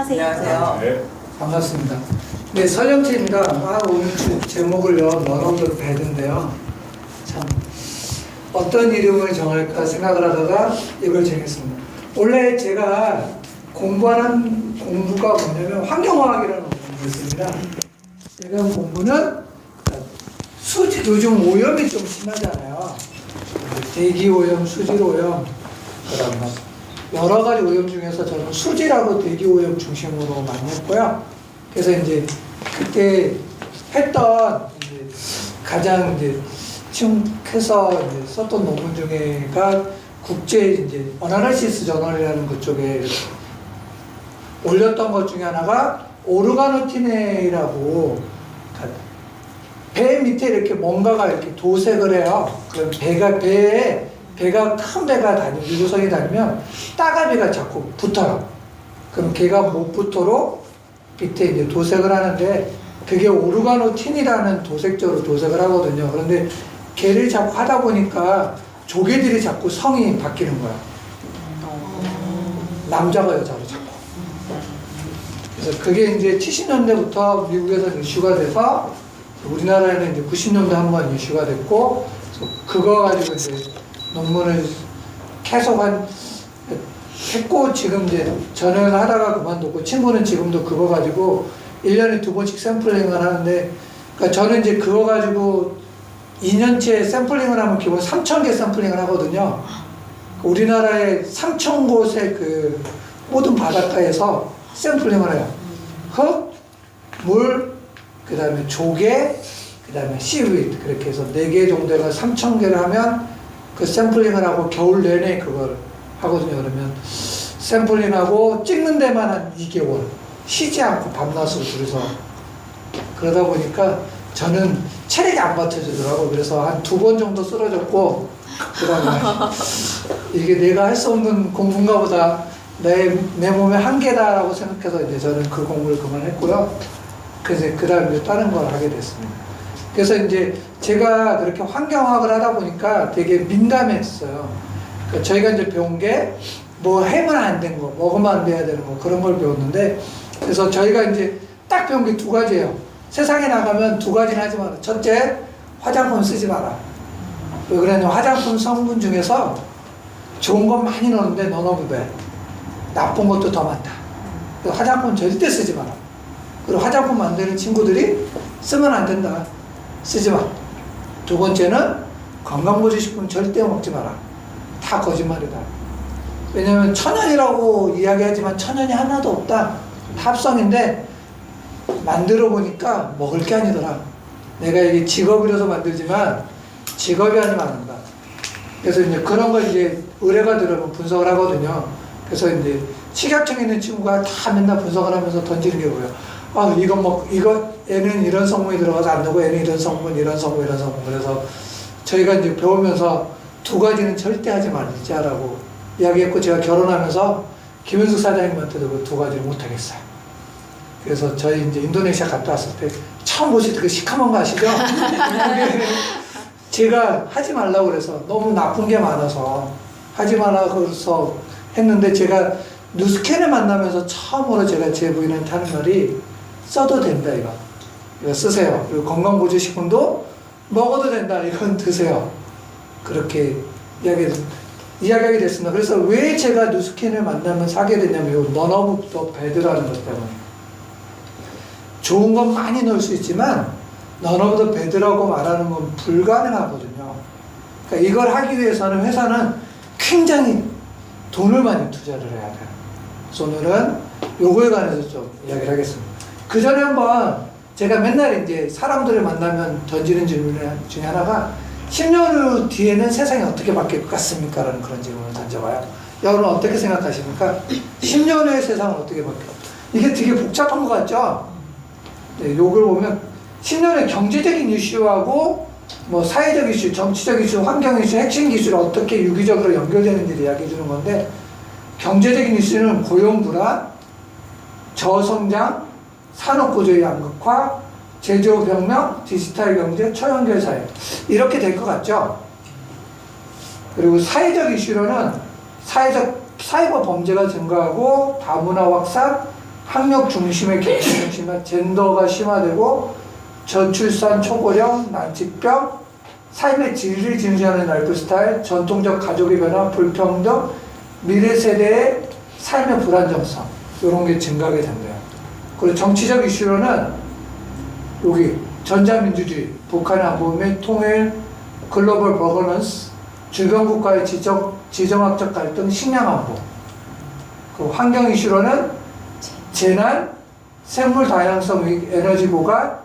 안녕하세요. 네. 반갑습니다. 네, 설영태입니다. 오늘 제목을요, 너너도 배드인데요. 참, 어떤 이름을 정할까 생각을 하다가 이걸 정했습니다. 원래 제가 공부하는 공부가 뭐냐면 환경화학이라는 공부였습니다. 제가 공부는 요즘 오염이 좀 심하잖아요. 대기오염, 수질오염, 그다음 여러 가지 오염 중에서 저는 수질하고 대기오염 중심으로 많이 했고요. 그래서 이제 그때 했던 이제 가장 이제 해서 이제 썼던 논문 중에가 국제 이제 어나리시스 저널이라는 그쪽에 올렸던 것 중에 하나가 오르가노티네이라고 배 밑에 이렇게 뭔가가 이렇게 도색을 해요. 그럼 배가 큰 배가 다니면 유조선이 다니면 따가비가 자꾸 붙어요. 그럼 걔가 못 붙도록 밑에 이제 도색을 하는데 그게 오르가노틴이라는 도색제로 도색을 하거든요. 그런데 걔를 자꾸 하다 보니까 조개들이 자꾸 성이 바뀌는 거야. 남자가 여자로 자꾸. 그래서 그게 이제 70년대부터 미국에서 이슈가 돼서 우리나라에는 이제 90년대 한번 이슈가 됐고 그거 가지고 이제 논문을 계속 했고 지금 이제 저는 하다가 그만뒀고 친구는 지금도 그거 가지고 1년에 2번씩 샘플링을 하는데 그러니까 저는 이제 그거 가지고 2년째 샘플링을 하면 기본 3,000개 샘플링을 하거든요. 우리나라의 3,000곳의 그 모든 바닷가에서 샘플링을 해요. 흙, 물, 그 다음에 조개, 그 다음에 씨위드 그렇게 해서 4개 정도가 3,000개를 하면 그 샘플링을 하고 겨울 내내 그걸 하거든요. 그러면 샘플링하고 찍는 데만 한 2개월 쉬지 않고 밤낮으로 둘이서 그러다 보니까 저는 체력이 안 받쳐주더라고. 그래서 한 2번 정도 쓰러졌고 그 다음에 이게 내가 할 수 없는 공부인가 보다 내 몸의 한계다라고 생각해서 이제 저는 그 공부를 그만했고요. 그래서 그 다음에 다른 걸 하게 됐습니다. 그래서 이제 제가 그렇게 환경학을 하다 보니까 되게 민감했어요. 그러니까 저희가 이제 배운 게 뭐 해면 안 된 거, 먹으면 안 돼야 되는 거 그런 걸 배웠는데 그래서 저희가 이제 딱 배운 게 2가지예요. 세상에 나가면 2가지는 하지 마라. 첫째, 화장품 쓰지 마라. 왜 그러냐면 화장품 성분 중에서 좋은 건 많이 넣는데 너무 배. 나쁜 것도 더 많다. 화장품 절대 쓰지 마라. 그리고 화장품 만드는 친구들이 쓰면 안 된다. 쓰지 마. 2번째는 건강보조식품 절대 먹지 마라. 다 거짓말이다. 왜냐면 천연이라고 이야기하지만 천연이 하나도 없다. 합성인데 만들어 보니까 먹을 게 아니더라. 내가 이게 직업이라서 만들지만 직업이 아니면 안 한다. 그래서 이제 그런 걸 이제 의뢰가 들어오면 분석을 하거든요. 그래서 이제 식약청에 있는 친구가 다 맨날 분석을 하면서 던지는 게 뭐예요? 이거 얘는 이런 성분이 들어가서 안 되고 얘는 이런 성분. 그래서 저희가 이제 배우면서 2가지는 절대 하지 말자라고 이야기했고 제가 결혼하면서 김현숙 사장님한테도 그 2가지를 못 하겠어요. 그래서 저희 이제 인도네시아 갔다 왔을 때 처음 보실 때 그 시커먼 거 아시죠? 제가 하지 말라고 그래서 너무 나쁜 게 많아서 하지 말라고 그래서 했는데 제가 누스캔을 만나면서 처음으로 제가 제 부인한테 하는 말이 써도 된다 이거 쓰세요. 그리고 건강보조식품도 먹어도 된다. 이건 드세요. 그렇게 이야기하게 됐습니다. 그래서 왜 제가 누스캔을 만나면 사게 됐냐면 넌 오브 더 배드라는 것 때문에 좋은 건 많이 넣을 수 있지만 넌 오브 더 배드라고 말하는 건 불가능하거든요. 그러니까 이걸 하기 위해서는 회사는 굉장히 돈을 많이 투자를 해야 돼요. 그래서 오늘은 요거에 관해서 좀 이야기를 하겠습니다. 그 전에 한번 제가 맨날 이제 사람들을 만나면 던지는 질문 중에 하나가 10년 후 뒤에는 세상이 어떻게 바뀔 것 같습니까? 라는 그런 질문을 던져봐요. 여러분 어떻게 생각하십니까? 10년 후의 세상은 어떻게 바뀔까? 이게 되게 복잡한 것 같죠? 네, 요걸 보면 10년의 경제적인 이슈하고 뭐 사회적 이슈, 정치적 이슈, 환경 이슈, 핵심 기술이 어떻게 유기적으로 연결되는지를 이야기해 주는 건데 경제적인 이슈는 고용 불안, 저성장, 산업구조의 양극화, 제조업혁명, 디지털 경제, 초연결 사회 이렇게 될 것 같죠? 그리고 사회적 이슈로는 사이버 범죄가 증가하고 다문화 확산, 학력 중심의 개인 중심의 젠더가 심화되고 저출산, 초고령, 난치병, 삶의 질을 중시하는 라이프 스타일, 전통적 가족의 변화, 불평등, 미래 세대의 삶의 불안정성 이런 게 증가하게 된대요. 그리고 정치적 이슈로는 여기 전자민주주의, 북한의 안보 및 통일, 글로벌 버거넌스, 주변 국가의 지정학적 갈등, 식량 안보. 그 환경 이슈로는 재난, 생물 다양성 위기, 에너지 보관,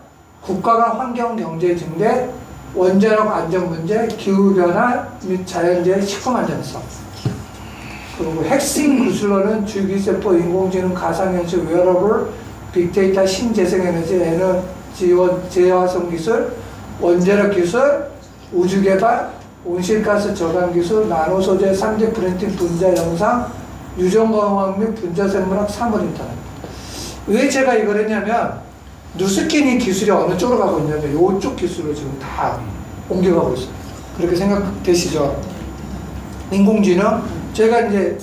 국가 간 환경 경제 증대, 원자력 안전 문제, 기후 변화 및 자연재해, 식품 안전성. 그리고 핵심 기술로는 줄기세포, 인공지능, 가상현실, 웨어러블, 빅데이터, 신재생에너지, 에너지원 재화성 기술, 원자력 기술, 우주개발, 온실가스 저감 기술, 나노 소재, 3D 프린팅, 분자 영상, 유전공학 및 분자생물학, 사물 인터넷. 왜 제가 이걸 했냐면 누스키니 기술이 어느 쪽으로 가고 있냐면 이쪽 기술로 지금 다 옮겨가고 있어요. 그렇게 생각되시죠? 인공지능, 제가 이제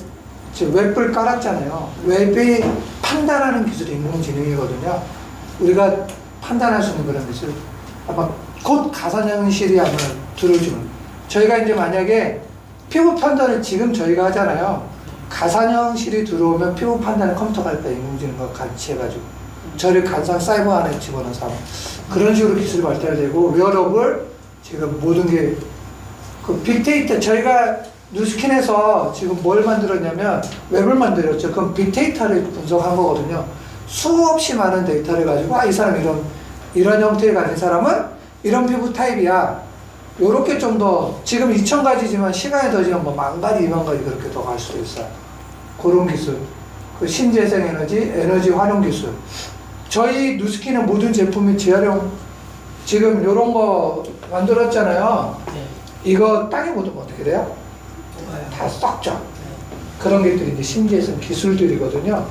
웹을 깔았잖아요. 웹이 판단하는 기술이 인공지능이거든요. 우리가 판단할 수 있는 그런 기술. 아마 곧 가상현실이 아마 들어오지만 저희가 이제 만약에 피부 판단을 지금 저희가 하잖아요. 가상현실이 들어오면 피부 판단을 컴퓨터가 할 거예요. 인공지능과 같이 해가지고 저를 가상 사이버 안에 집어넣어서 그런 식으로 기술이 발달되고 웨어러블 지금 모든 게 그 빅데이터 저희가 누스킨에서 지금 뭘 만들었냐면 웹을 만들었죠. 그럼 빅데이터를 분석한 거거든요. 수없이 많은 데이터를 가지고 이 사람 이런 형태를 가진 사람은 이런 피부 타입이야. 요렇게 좀 더 지금 2,000가지지만 시간이 더 지면 뭐 10,000가지, 20,000가지 그렇게 더 갈 수도 있어요. 그런 기술. 그 신재생 에너지 활용 기술. 저희 누스킨의 모든 제품이 재활용 지금 요런 거 만들었잖아요. 네. 이거 땅에 묻으면 어떻게 돼요? 다 썩죠. 그런 것들이 이제 신재생 기술들이거든요.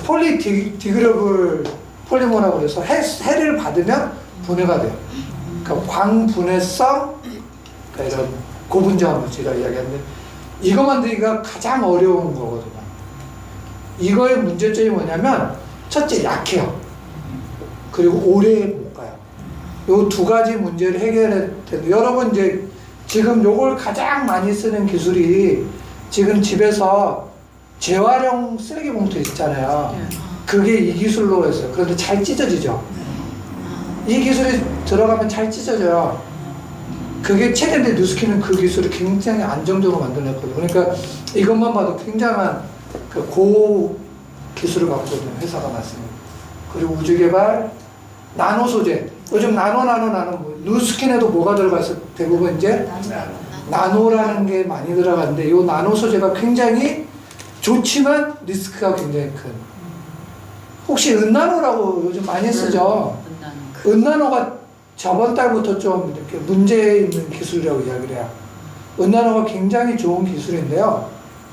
폴리디그레이블 폴리머라고 해서 해를 받으면 분해가 돼요. 그러니까 광분해성, 그러니까 이런 고분자 물질이라고 이야기하는데 이거 만들기가 가장 어려운 거거든요. 이거의 문제점이 뭐냐면 첫째 약해요. 그리고 오래 못 가요. 요 두 가지 문제를 해결해야 되는데 여러분 이제 지금 요걸 가장 많이 쓰는 기술이 지금 집에서 재활용 쓰레기 봉투 있잖아요. 그게 이 기술로 했어요. 그런데 잘 찢어지죠. 이 기술이 들어가면 잘 찢어져요. 그게 최근에 누스킨은 그 기술을 굉장히 안정적으로 만들어냈거든요. 그러니까 이것만 봐도 굉장한 그 고 기술을 갖고 있는 회사가 많습니다. 그리고 우주개발, 나노 소재. 요즘 나노 누스킨에도 뭐가 들어가서 대부분 이제 나노라는 게 많이 들어가는데 이 나노 소재가 굉장히 좋지만 리스크가 굉장히 큰. 혹시 은나노라고 요즘 많이 쓰죠? 은나노가 저번 달부터 좀 이렇게 문제 있는 기술이라고 이야기를 해요. 은나노가 굉장히 좋은 기술인데요.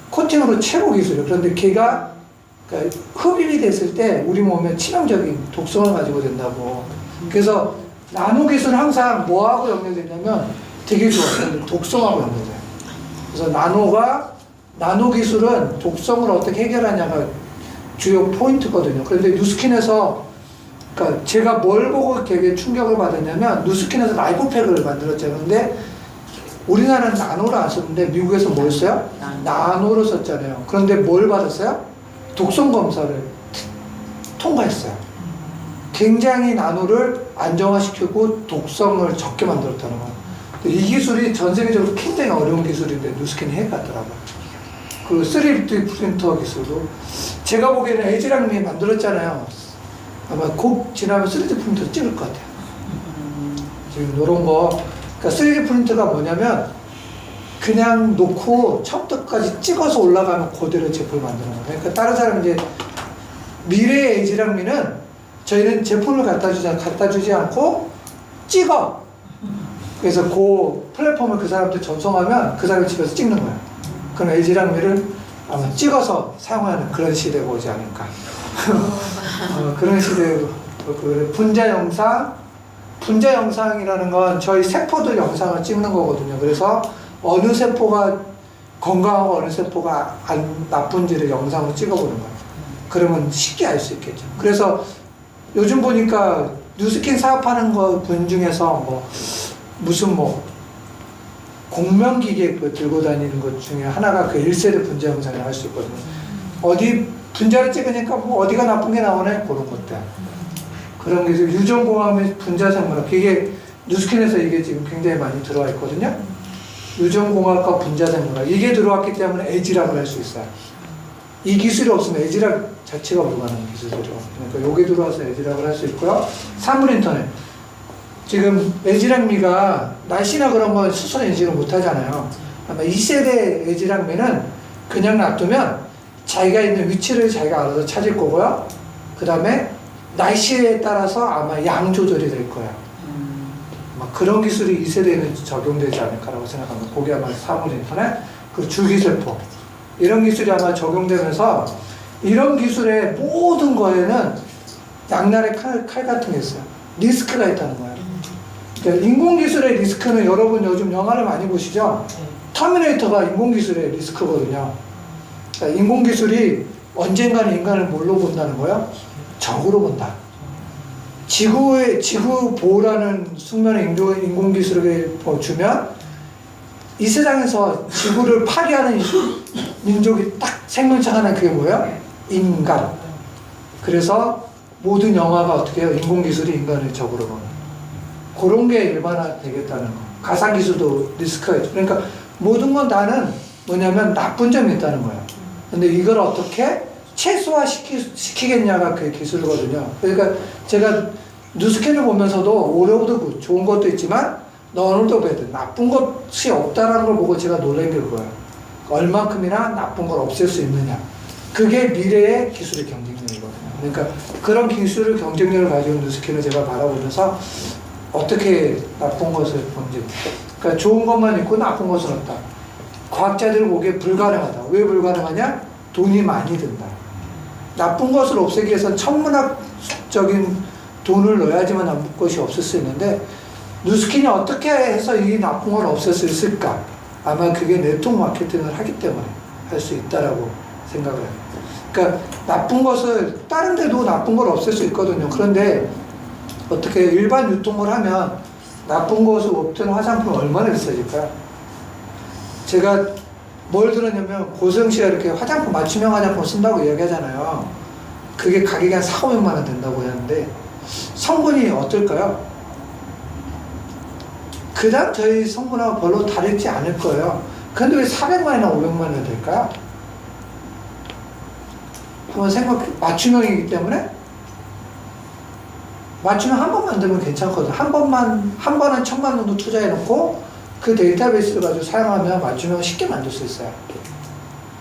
코팅으로 최고 기술이에요. 그런데 걔가 그러니까 흡입이 됐을 때 우리 몸에 치명적인 독성을 가지고 된다고. 그래서 나노 기술은 항상 뭐하고 연결되냐면 되게 좋아요. 독성하고 연결돼요. 그래서 나노 기술은 독성을 어떻게 해결하냐가 주요 포인트거든요. 그런데 누스킨에서 그러니까 제가 뭘 보고 되게 충격을 받았냐면 누스킨에서 라이보팩을 만들었잖아요. 근데 우리나라는 나노를 안 썼는데 미국에서 뭘 써요? 나노를 썼잖아요. 그런데 뭘 받았어요? 독성 검사를 통과했어요. 굉장히 나노를 안정화시키고 독성을 적게 만들었다는 거예요. 이 기술이 전 세계적으로 굉장히 어려운 기술인데 누스킨이 해갔더라고요. 그 3D 프린터 기술도 제가 보기에는 에이지랑님이 만들었잖아요. 아마 곧 지나면 3D 프린터 찍을 것 같아요. 지금 이런 거 그러니까 3D 프린터가 뭐냐면 그냥 놓고 처음부터까지 찍어서 올라가면 그대로 제품을 만드는 거예요. 그러니까 다른 사람 이제 미래의 에이지랑미는 저희는 제품을 갖다 주지 않고 찍어. 그래서 그 플랫폼을 그 사람한테 전송하면 그 사람이 집에서 찍는 거예요. 그럼 에이지랑미를 아마 찍어서 사용하는 그런 시대가 오지 않을까. 그런 시대로 분자 영상이라는 건 저희 세포들 영상을 찍는 거거든요. 그래서 어느 세포가 건강하고 어느 세포가 나쁜지를 영상으로 찍어보는 거예요. 그러면 쉽게 알 수 있겠죠. 그래서 요즘 보니까 뉴스킨 사업하는 분 중에서 무슨 공명기계 들고 다니는 것 중에 하나가 그 1세대 분자 영상을 할 수 있거든요. 어디 분자를 찍으니까 어디가 나쁜 게 나오네? 그런 것들. 그런 게 유전공학의 분자생물학. 이게 뉴스킨에서 이게 지금 굉장히 많이 들어와 있거든요. 유전공학과 분자생물학. 이게 들어왔기 때문에 에지락을 할 수 있어요. 이 기술이 없으면 에지락 자체가 불가능한 기술이죠. 그러니까 여기 들어와서 에지락을 할 수 있고요. 사물인터넷. 지금 에지락미가 날씨나 그런 건 스스로 인식을 못 하잖아요. 아마 2세대 에지락미는 그냥 놔두면 자기가 있는 위치를 자기가 알아서 찾을 거고요. 그 다음에 날씨에 따라서 아마 양 조절이 될 거예요. 그런 기술이 2세대에는 적용되지 않을까라고 생각합니다. 거기 아마 사물인터넷, 그리고 줄기세포. 이런 기술이 아마 적용되면서 이런 기술의 모든 거에는 양날의 칼 같은 게 있어요. 리스크가 있다는 거예요. 그러니까 인공기술의 리스크는 여러분 요즘 영화를 많이 보시죠? 터미네이터가 인공기술의 리스크거든요. 그러니까 인공기술이 언젠가는 인간을 뭘로 본다는 거예요? 적으로 본다. 지구 보호라는 숙면의 인공기술을 주면 이 세상에서 지구를 파괴하는 민족이 딱 생명체 하나, 그게 뭐예요? 인간. 그래서 모든 영화가 어떻게 해요? 인공기술이 인간을 적으로 보는. 그런 게 일반화 되겠다는 거. 가상기술도 리스크가 있죠. 그러니까 모든 건 나는 뭐냐면 나쁜 점이 있다는 거예요. 근데 이걸 어떻게 최소화시키겠냐가 그 기술이거든요. 그러니까 제가 뉴스캔을 보면서도 오래오래 좋은 것도 있지만 너는 배드 나쁜 것이 없다는 걸 보고 제가 놀란 게 그거예요. 얼만큼이나 나쁜 걸 없앨 수 있느냐. 그게 미래의 기술의 경쟁력이거든요. 그러니까 그런 기술의 경쟁력을 가지고 있는 뉴스캔을 제가 바라보면서 어떻게 나쁜 것을 본지. 그러니까 좋은 것만 있고 나쁜 것은 없다. 과학자들 보기에 불가능하다. 왜 불가능하냐? 돈이 많이 든다. 나쁜 것을 없애기 위해서는 천문학적인 돈을 넣어야지만 나쁜 것이 없을 수 있는데 뉴스킨이 어떻게 해서 이 나쁜 걸 없앨 수 있을까? 아마 그게 네트워크 마케팅을 하기 때문에 할 수 있다라고 생각을 해요. 그러니까 나쁜 것을 다른 데도 나쁜 걸 없앨 수 있거든요. 그런데 어떻게 일반 유통을 하면 나쁜 것을 없애는 화장품이 얼마나 비싸질까요? 제가 뭘 들었냐면 고소영 씨가 이렇게 화장품 맞춤형 화장품 쓴다고 이야기하잖아요. 그게 가격이 한 4, 500만 원 된다고 하는데 성분이 어떨까요? 그다음 저희 성분하고 별로 다르지 않을 거예요. 근데 왜 400만 원이나 500만 원이 될까요? 한번 맞춤형이기 때문에 맞춤형 한 번 만들면 괜찮거든. 한 번에 1,000만 원 정도 투자해놓고 그 데이터베이스를 가지고 사용하면 맞춤형을 쉽게 만들 수 있어요.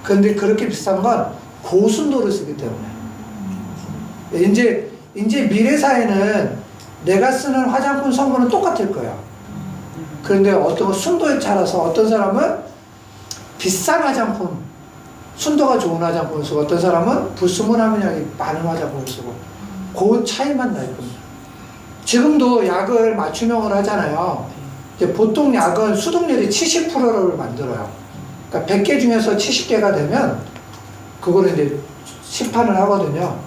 그런데 그렇게 비싼 건 고순도를 쓰기 때문에. 이제 미래 사회는 내가 쓰는 화장품 성분은 똑같을 거예요. 그런데 어떤 순도에 따라서 어떤 사람은 비싼 화장품, 순도가 좋은 화장품을 쓰고 어떤 사람은 불순물 함유량이 많은 화장품을 쓰고 그 차이만 날 겁니다. 지금도 약을 맞춤형을 하잖아요. 이제 보통 약은 수독률이 70%를 만들어요. 그러니까 100개 중에서 70개가 되면 그거를 이제 시판을 하거든요.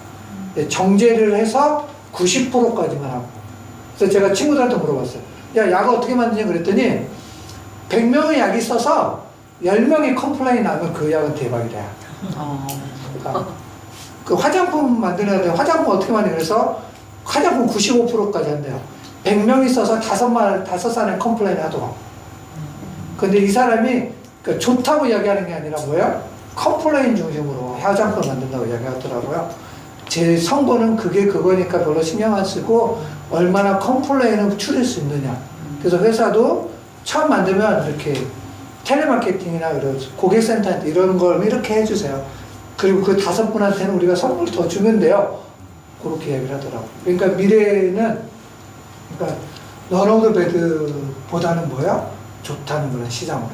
정제를 해서 90%까지만 하고. 그래서 제가 친구들한테 물어봤어요. 야, 약을 어떻게 만드냐 그랬더니 100명의 약이 있어서 10명이 컴플레인 나면 그 약은 대박이다. 그러니까 그 화장품 만드는 데 화장품 어떻게 만드냐 그래서 화장품 95%까지 한대요. 100명 있어서 5사람이 컴플레인 하도록. 근데 이 사람이 그러니까 좋다고 이야기하는 게 아니라 뭐예요? 컴플레인 중심으로 화장품을 만든다고 이야기하더라고요. 제 성분은 그거니까 별로 신경 안 쓰고 얼마나 컴플레인을 줄일 수 있느냐. 그래서 회사도 처음 만들면 이렇게 텔레마케팅이나 이런 고객센터한테 이런 걸 이렇게 해주세요. 그리고 그 5분한테는 우리가 선물을 더 주면 돼요. 그렇게 얘기를 하더라고요. 그러니까 미래는 그러니까 런오드 배드보다는 뭐야? 좋다는 그런 시장으로.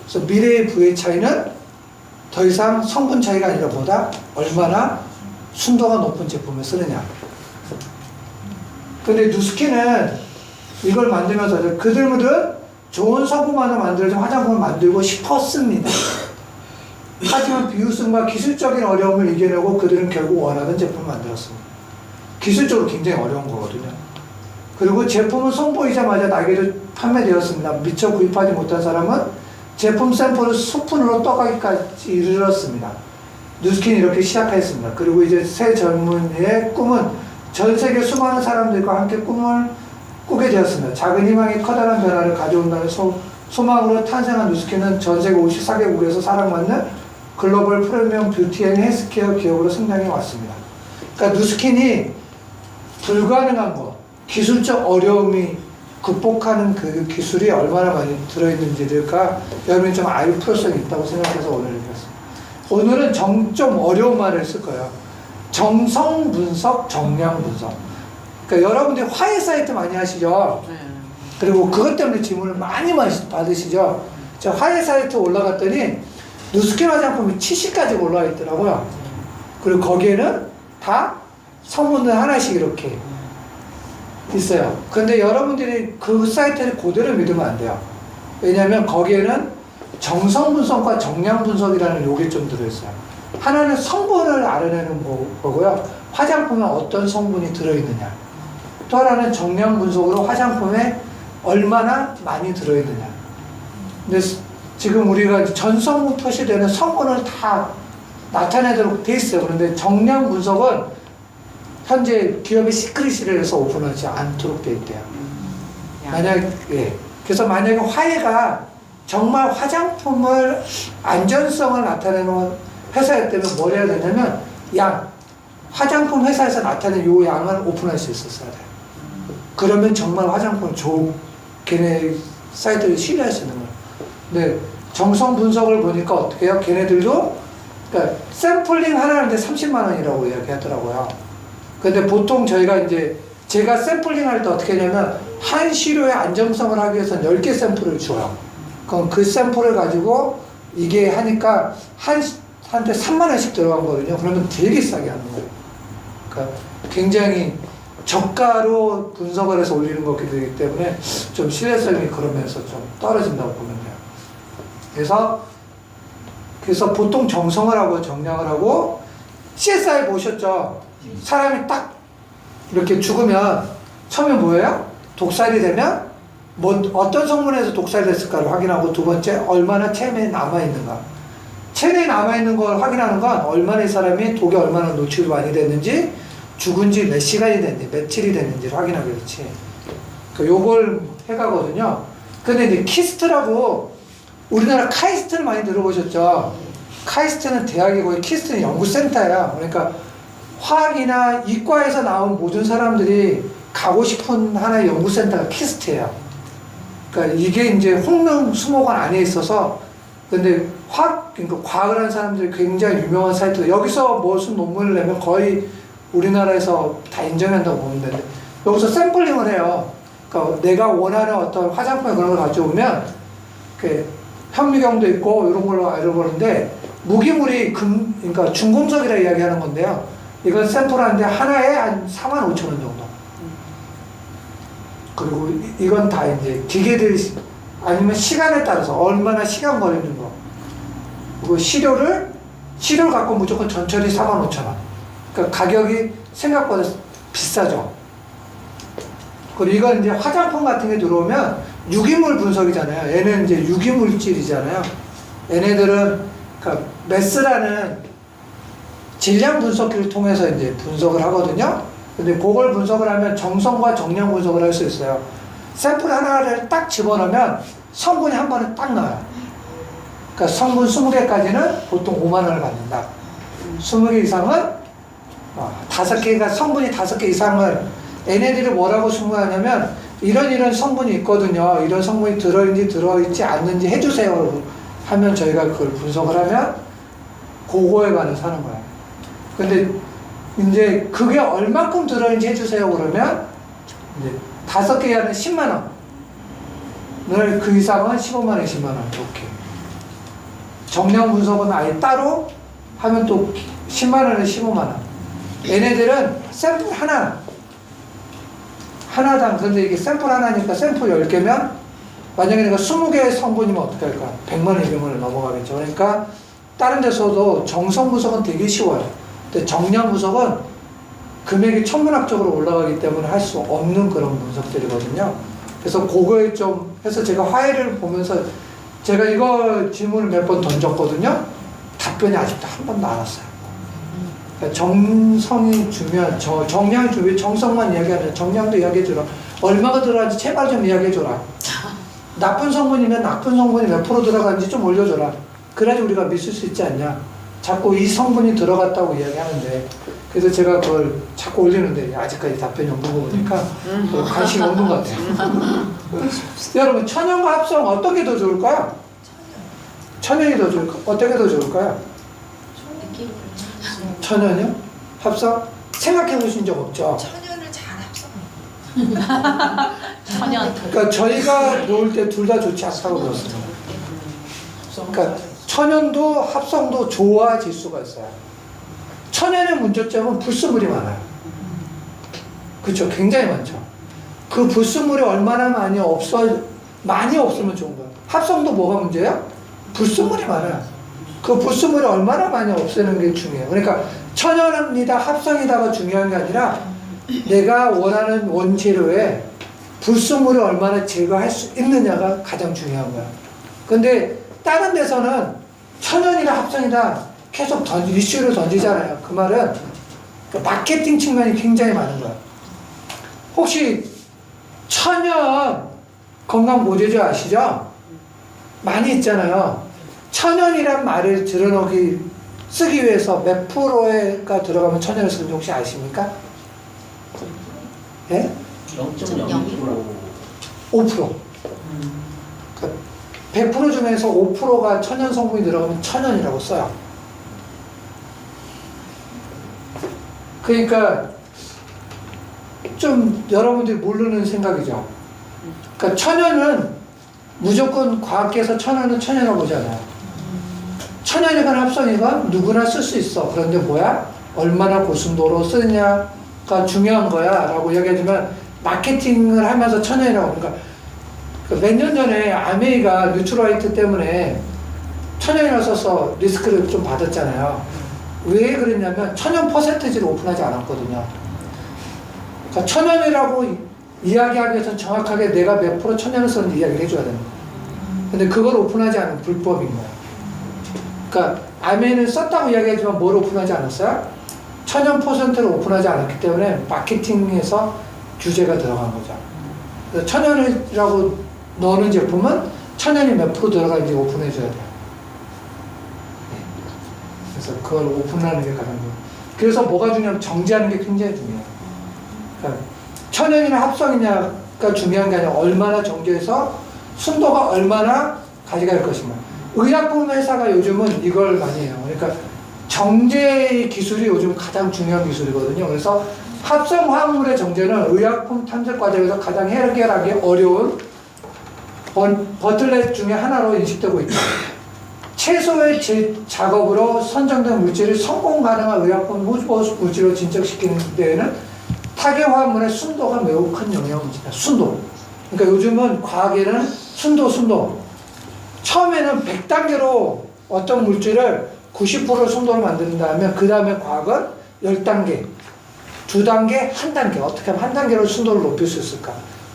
그래서 미래의 부의 차이는 더 이상 성분 차이가 아니라 뭐다? 얼마나 순도가 높은 제품을 쓰느냐. 근데 뉴스킨은 이걸 만들면서 그들은 좋은 성분만을 만들어서 화장품을 만들고 싶었습니다. 하지만 비웃음과 기술적인 어려움을 이겨내고 그들은 결국 원하던 제품을 만들었습니다. 기술적으로 굉장히 어려운 거거든요. 그리고 제품은 선보이자마자 날개로 판매되었습니다. 미처 구입하지 못한 사람은 제품 샘플을 소품으로 떠가기까지 이르렀습니다. 누스킨이 이렇게 시작했습니다. 그리고 이제 새 젊은이의 꿈은 전 세계 수많은 사람들과 함께 꿈을 꾸게 되었습니다. 작은 희망이 커다란 변화를 가져온다는 소망으로 탄생한 누스킨은 전 세계 54개국에서 사랑받는 글로벌 프리미엄 뷰티 앤 헬스케어 기업으로 성장해 왔습니다. 그러니까 누스킨이 불가능한 것, 기술적 어려움이 극복하는 그 기술이 얼마나 많이 들어있는지가 여러분이 좀 알 필요성이 있다고 생각해서 오늘 읽었습니다. 오늘은 좀 어려운 말을 쓸 거예요. 정성 분석, 정량 분석. 그러니까 여러분들이 화해 사이트 많이 하시죠? 그리고 그것 때문에 질문을 많이 받으시죠? 제가 화해 사이트 올라갔더니 누스킨 화장품이 70까지 올라와 있더라고요. 그리고 거기에는 다 성분들 하나씩 이렇게 있어요. 근데 여러분들이 그 사이트를 그대로 믿으면 안 돼요. 왜냐하면 거기에는 정성 분석과 정량 분석이라는 요게 좀 들어있어요. 하나는 성분을 알아내는 거고요. 화장품에 어떤 성분이 들어있느냐. 또 하나는 정량 분석으로 화장품에 얼마나 많이 들어있느냐. 근데 지금 우리가 전성분 표시되는 성분을 다 나타내도록 돼 있어요. 그런데 정량 분석은 현재 기업이 시크릿이라 해서 오픈하지 않도록 돼 있대요. 그래서 만약에 화해가 정말 화장품을 안전성을 나타내는 회사였다면 뭘 해야 되냐면 화장품 회사에서 나타낸 요 양을 오픈할 수 있었어야 돼요. 그러면 정말 화장품 걔네 사이트를 신뢰할 수 있는 거예요. 근데 정성 분석을 보니까 어떻게 해요? 걔네들도 그러니까 샘플링 하나인데 30만 원이라고 이야기하더라고요. 근데 보통 제가 샘플링 할 때 어떻게 하냐면 한 시료의 안정성을 하기 위해서는 10개 샘플을 줘요. 그럼 그 샘플을 가지고 이게 하니까 한테 3만 원씩 들어가거든요. 그러면 되게 싸게 하는 거예요. 그러니까 굉장히 저가로 분석을 해서 올리는 거기 때문에 좀 신뢰성이 그러면서 좀 떨어진다고 보면 돼요. 그래서 보통 정성을 하고 정량을 하고 CSI 보셨죠? 사람이 딱 이렇게 죽으면 처음에 뭐예요? 독살이 되면 어떤 성분에서 독살이 됐을까를 확인하고 두 번째 얼마나 체내에 남아있는가. 체내에 남아있는 걸 확인하는 건 얼마나 이 사람이 독에 얼마나 노출이 많이 됐는지 죽은 지 몇 시간이 됐는지 며칠이 됐는지를 확인하기 그렇지. 그러니까 요걸 해가거든요. 근데 이제 키스트라고 우리나라 카이스트를 많이 들어보셨죠? 카이스트는 대학이고 키스트는 연구센터야. 그러니까 화학이나 이과에서 나온 모든 사람들이 가고 싶은 하나의 연구센터가 키스트예요. 그러니까 이게 이제 홍릉 수목원 안에 있어서 근데 그러니까 과학을 하는 사람들이 굉장히 유명한 사이트. 여기서 무슨 논문을 내면 거의 우리나라에서 다 인정한다고 보면 되는데 여기서 샘플링을 해요. 그러니까 내가 원하는 어떤 화장품에 그런 걸 가져오면 현미경도 있고 이런 걸로 알아보는데 무기물이 그러니까 중금속이라 이야기하는 건데요. 이건 샘플하는데 하나에 한 45,000원 정도. 그리고 이건 다 이제 기계들이 아니면 시간에 따라서 얼마나 시간 걸리는 거. 그리고 시료를 갖고 무조건 전처리 45,000원. 그러니까 가격이 생각보다 비싸죠. 그리고 이건 이제 화장품 같은 게 들어오면 유기물 분석이잖아요. 얘는 이제 유기물질이잖아요. 얘네들은 그러니까 메스라는 질량 분석기를 통해서 이제 분석을 하거든요. 근데 그걸 분석을 하면 정성과 정량 분석을 할 수 있어요. 샘플 하나를 딱 집어넣으면 성분이 한 번에 딱 나와요. 그러니까 성분 20개까지는 보통 5만 원을 받는다. 20개 이상은 5개가 성분이 5개 이상을 얘네들이 뭐라고 승부하냐면 이런 성분이 있거든요. 이런 성분이 들어있는지 들어있지 않는지 해주세요. 하면 저희가 그걸 분석을 하면 그거에 관해서 하는 거예요. 근데 이제 그게 얼만큼 들어있는지 해주세요. 그러면 이제 5개 하는 10만 원. 늘 그 이상은 15만 원, 20만 원. 이렇게. 정량 분석은 아예 따로 하면 또 10만 원에 15만 원. 얘네들은 샘플 하나당, 근데 이게 샘플 하나니까 샘플 10개면, 만약에 내가 20개의 성분이면 어떻게 할까? 100만 원, 200만 원 넘어가겠죠. 그러니까 다른 데서도 정성 분석은 되게 쉬워요. 근데 정량 분석은 금액이 천문학적으로 올라가기 때문에 할 수 없는 그런 분석들이거든요. 그래서 그거에 좀 해서 제가 화해를 보면서 제가 이거 질문을 몇 번 던졌거든요. 답변이 아직도 한 번도 안 왔어요. 그러니까 정성이 중요한, 정량이 중요해. 정성만 이야기하는, 정량도 이야기해주라. 얼마가 들어가는지 제발 좀 이야기해줘라. 나쁜 성분이면 나쁜 성분이 몇 프로 들어가는지 좀 올려줘라. 그래야지 우리가 믿을 수 있지 않냐. 자꾸 이 성분이 들어갔다고 이야기하는데, 그래서 제가 그걸 자꾸 올리는데 아직까지 답변이 없는 거 보니까 관심이 없는 것 같아요. 여러분, 천연과 합성 어떤 게 더 좋을까요? 천연이 더 좋을까요? 어떤 게 더 좋을까요? 천연이요? 합성? 생각해 보신 적 없죠? 천연을 잘 합성. 천연. 그러니까 저희가 놓을 때 둘 다 좋지 않다고 그랬습니다. 그러니까 천연도 합성도 좋아질 수가 있어요. 천연의 문제점은 불순물이 많아요. 그렇죠? 굉장히 많죠. 그 불순물이 얼마나 많이 없으면 좋은 거예요. 합성도 뭐가 문제야? 불순물이 많아요. 그 불순물이 얼마나 많이 없애는 게 중요해요. 그러니까 천연이다 합성이다가 중요한 게 아니라 내가 원하는 원재료에 불순물을 얼마나 제거할 수 있느냐가 가장 중요한 거야. 근데 다른 데서는 천연이다 합성이다 계속 이슈를 던지잖아요. 그 말은 그 마케팅 측면이 굉장히 많은 거야. 혹시 천연 건강보조제 아시죠? 많이 있잖아요. 천연이란 말을 쓰기 위해서 몇 프로가 들어가면 천연을 쓰는지 혹시 아십니까? 예? 0.02%. 5%. 그러니까 100% 중에서 5%가 천연 성분이 들어가면 천연이라고 써요. 그러니까 좀 여러분들이 모르는 생각이죠. 그러니까 천연은 무조건 과학계에서 천연은 천연이라고 보잖아요. 천연이건 합성이건 누구나 쓸 수 있어. 그런데 뭐야? 얼마나 고순도로 쓰느냐가 중요한 거야 라고 이야기하지만 마케팅을 하면서 천연이라고. 그러니까 몇 년 전에 아메이가 뉴트라이트 때문에 천연이라고 써서 리스크를 좀 받았잖아요. 왜 그랬냐면 천연 퍼센테지를 오픈하지 않았거든요. 그러니까 천연이라고 이야기하기 위해서는 정확하게 내가 몇 프로 천연을 썼는지 이야기를 해줘야 되는 거예요. 근데 그걸 오픈하지 않은 불법인 거예요. 그러니까 아메이는 썼다고 이야기하지만 뭘 오픈하지 않았어요? 천연 퍼센트를 오픈하지 않았기 때문에 마케팅에서 규제가 들어간 거죠. 그래서 천연이라고 넣는 제품은 천연이 몇 프로 들어가는지 오픈해줘야 돼요. 그래서 그걸 오픈하는 게 가장 중요해요. 그래서 뭐가 중요하면 정지하는 게 굉장히 중요해요. 그러니까 천연이나 합성이냐가 중요한 게 아니라 얼마나 정지해서 순도가 얼마나 가져갈 것인가. 의약품 회사가 요즘은 이걸 많이 해요. 그러니까 정제 기술이 요즘 가장 중요한 기술이거든요. 그래서 합성 화합물의 정제는 의약품 탐색 과정에서 가장 해결하기 어려운 버틀넷 중에 하나로 인식되고 있다. 최소의 작업으로 선정된 물질을 성공 가능한 의약품 후보 물질로 진척시키는 데에는 타계 화합물의 순도가 매우 큰 영향을 미친다. 순도. 그러니까 요즘은 과학에는 순도. 처음에는 100단계로 어떤 물질을 90% 순도로 만든다 하면 그 다음에 과학은 10단계, 2단계, 1단계. 어떻게 하면 1단계로 순도를 높일 수 있을까?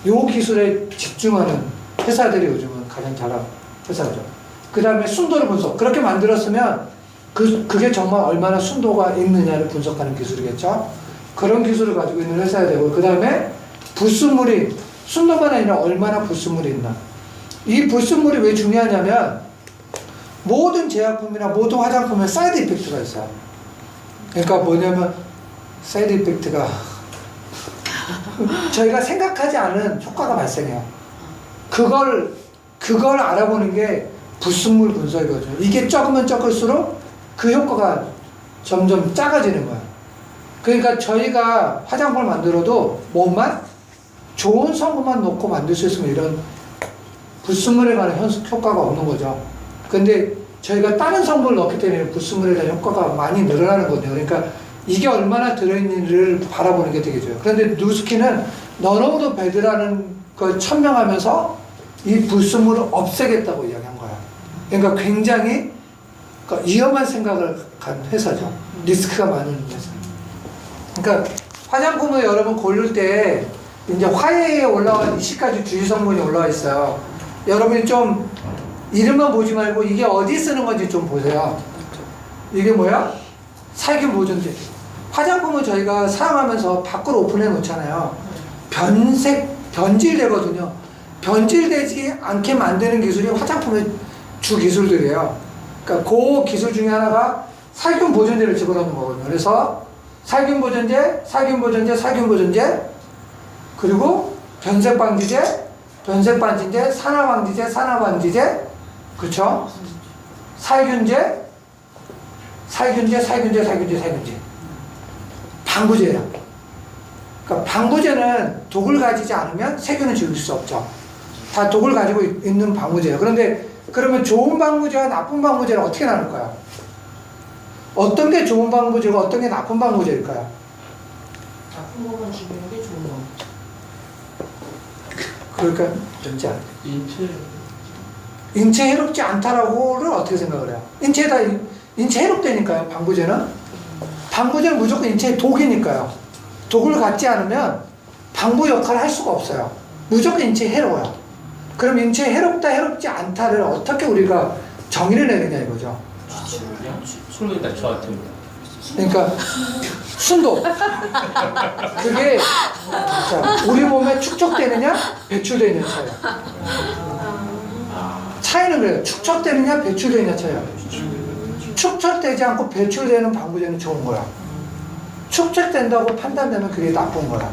요 기술에 집중하는 회사들이 요즘은 가장 잘하는 회사죠. 그 다음에 순도를 분석. 그렇게 만들었으면 그게 정말 얼마나 순도가 있느냐를 분석하는 기술이겠죠. 그런 기술을 가지고 있는 회사야 되고, 그 다음에 불순물이 순도만 아니라 얼마나 불순물이 있나. 이 불순물이 왜 중요하냐면 모든 제약품이나 모든 화장품에 사이드 이펙트가 있어요. 그러니까 뭐냐면 사이드 이펙트가 저희가 생각하지 않은 효과가 발생해요. 그걸 알아보는 게 불순물 분석이거든요. 이게 적으면 적을수록 그 효과가 점점 작아지는 거예요. 그러니까 저희가 화장품을 만들어도 뭐만 좋은 성분만 넣고 만들 수 있으면 이런 불순물에 관한 효과가 없는 거죠. 근데 저희가 다른 성분을 넣기 때문에 불순물에 대한 효과가 많이 늘어나는 거거든요. 그러니까 이게 얼마나 들어있는지를 바라보는 게 되게 좋아요. 그런데 누스키는 너너도 배드라는 걸 천명하면서 이 불순물을 없애겠다고 이야기한 거야. 그러니까 굉장히 그러니까 위험한 생각을 간 회사죠. 리스크가 많은 회사. 그러니까 화장품을 여러분 고를 때 이제 화해에 올라와 20가지 주요 성분이 올라와 있어요. 여러분이 좀 이름만 보지 말고 이게 어디 쓰는 건지 좀 보세요. 이게 뭐야? 살균 보존제. 화장품을 저희가 사용하면서 밖으로 오픈해 놓잖아요. 변질되거든요. 변질되지 않게 만드는 기술이 화장품의 주 기술들이에요. 그러니까 그 기술 중에 하나가 살균 보존제를 집어넣는 거거든요. 그래서 살균 보존제, 살균 보존제, 살균 보존제, 그리고 변색 방지제, 변색 방지제, 산화 방지제, 산화 방지제, 그렇죠? 살균제, 살균제, 살균제, 살균제, 살균제. 방부제예요. 그러니까 방부제는 독을 가지지 않으면 세균을 죽일 수 없죠. 다 독을 가지고 있는 방부제예요. 그런데 그러면 좋은 방부제와 나쁜 방부제를 어떻게 나눌까요? 어떤 게 좋은 방부제고 어떤 게 나쁜 방부제일까요? 나쁜 거만 죽이는 게 좋은 거. 그러니까 뭔지 알아요? 인체 인체 해롭지 않다라고를 어떻게 생각을 해요? 인체 해롭다니까요. 방부제는 방부제는 무조건 인체에 독이니까요. 독을 갖지 않으면 방부 역할을 할 수가 없어요. 무조건 인체에 해로워요. 그럼 인체에 해롭다 해롭지 않다를 어떻게 우리가 정의를 내리냐 이거죠. 술로다 저한테입니다. 그러니까 순도 그게 자, 우리 몸에 축적되느냐 배출되느냐 차이야. 차이는 그래요. 축적되느냐 배출되느냐 차이야. 축적되지 않고 배출되는 방부제는 좋은 거야. 축적된다고 판단되면 그게 나쁜 거야.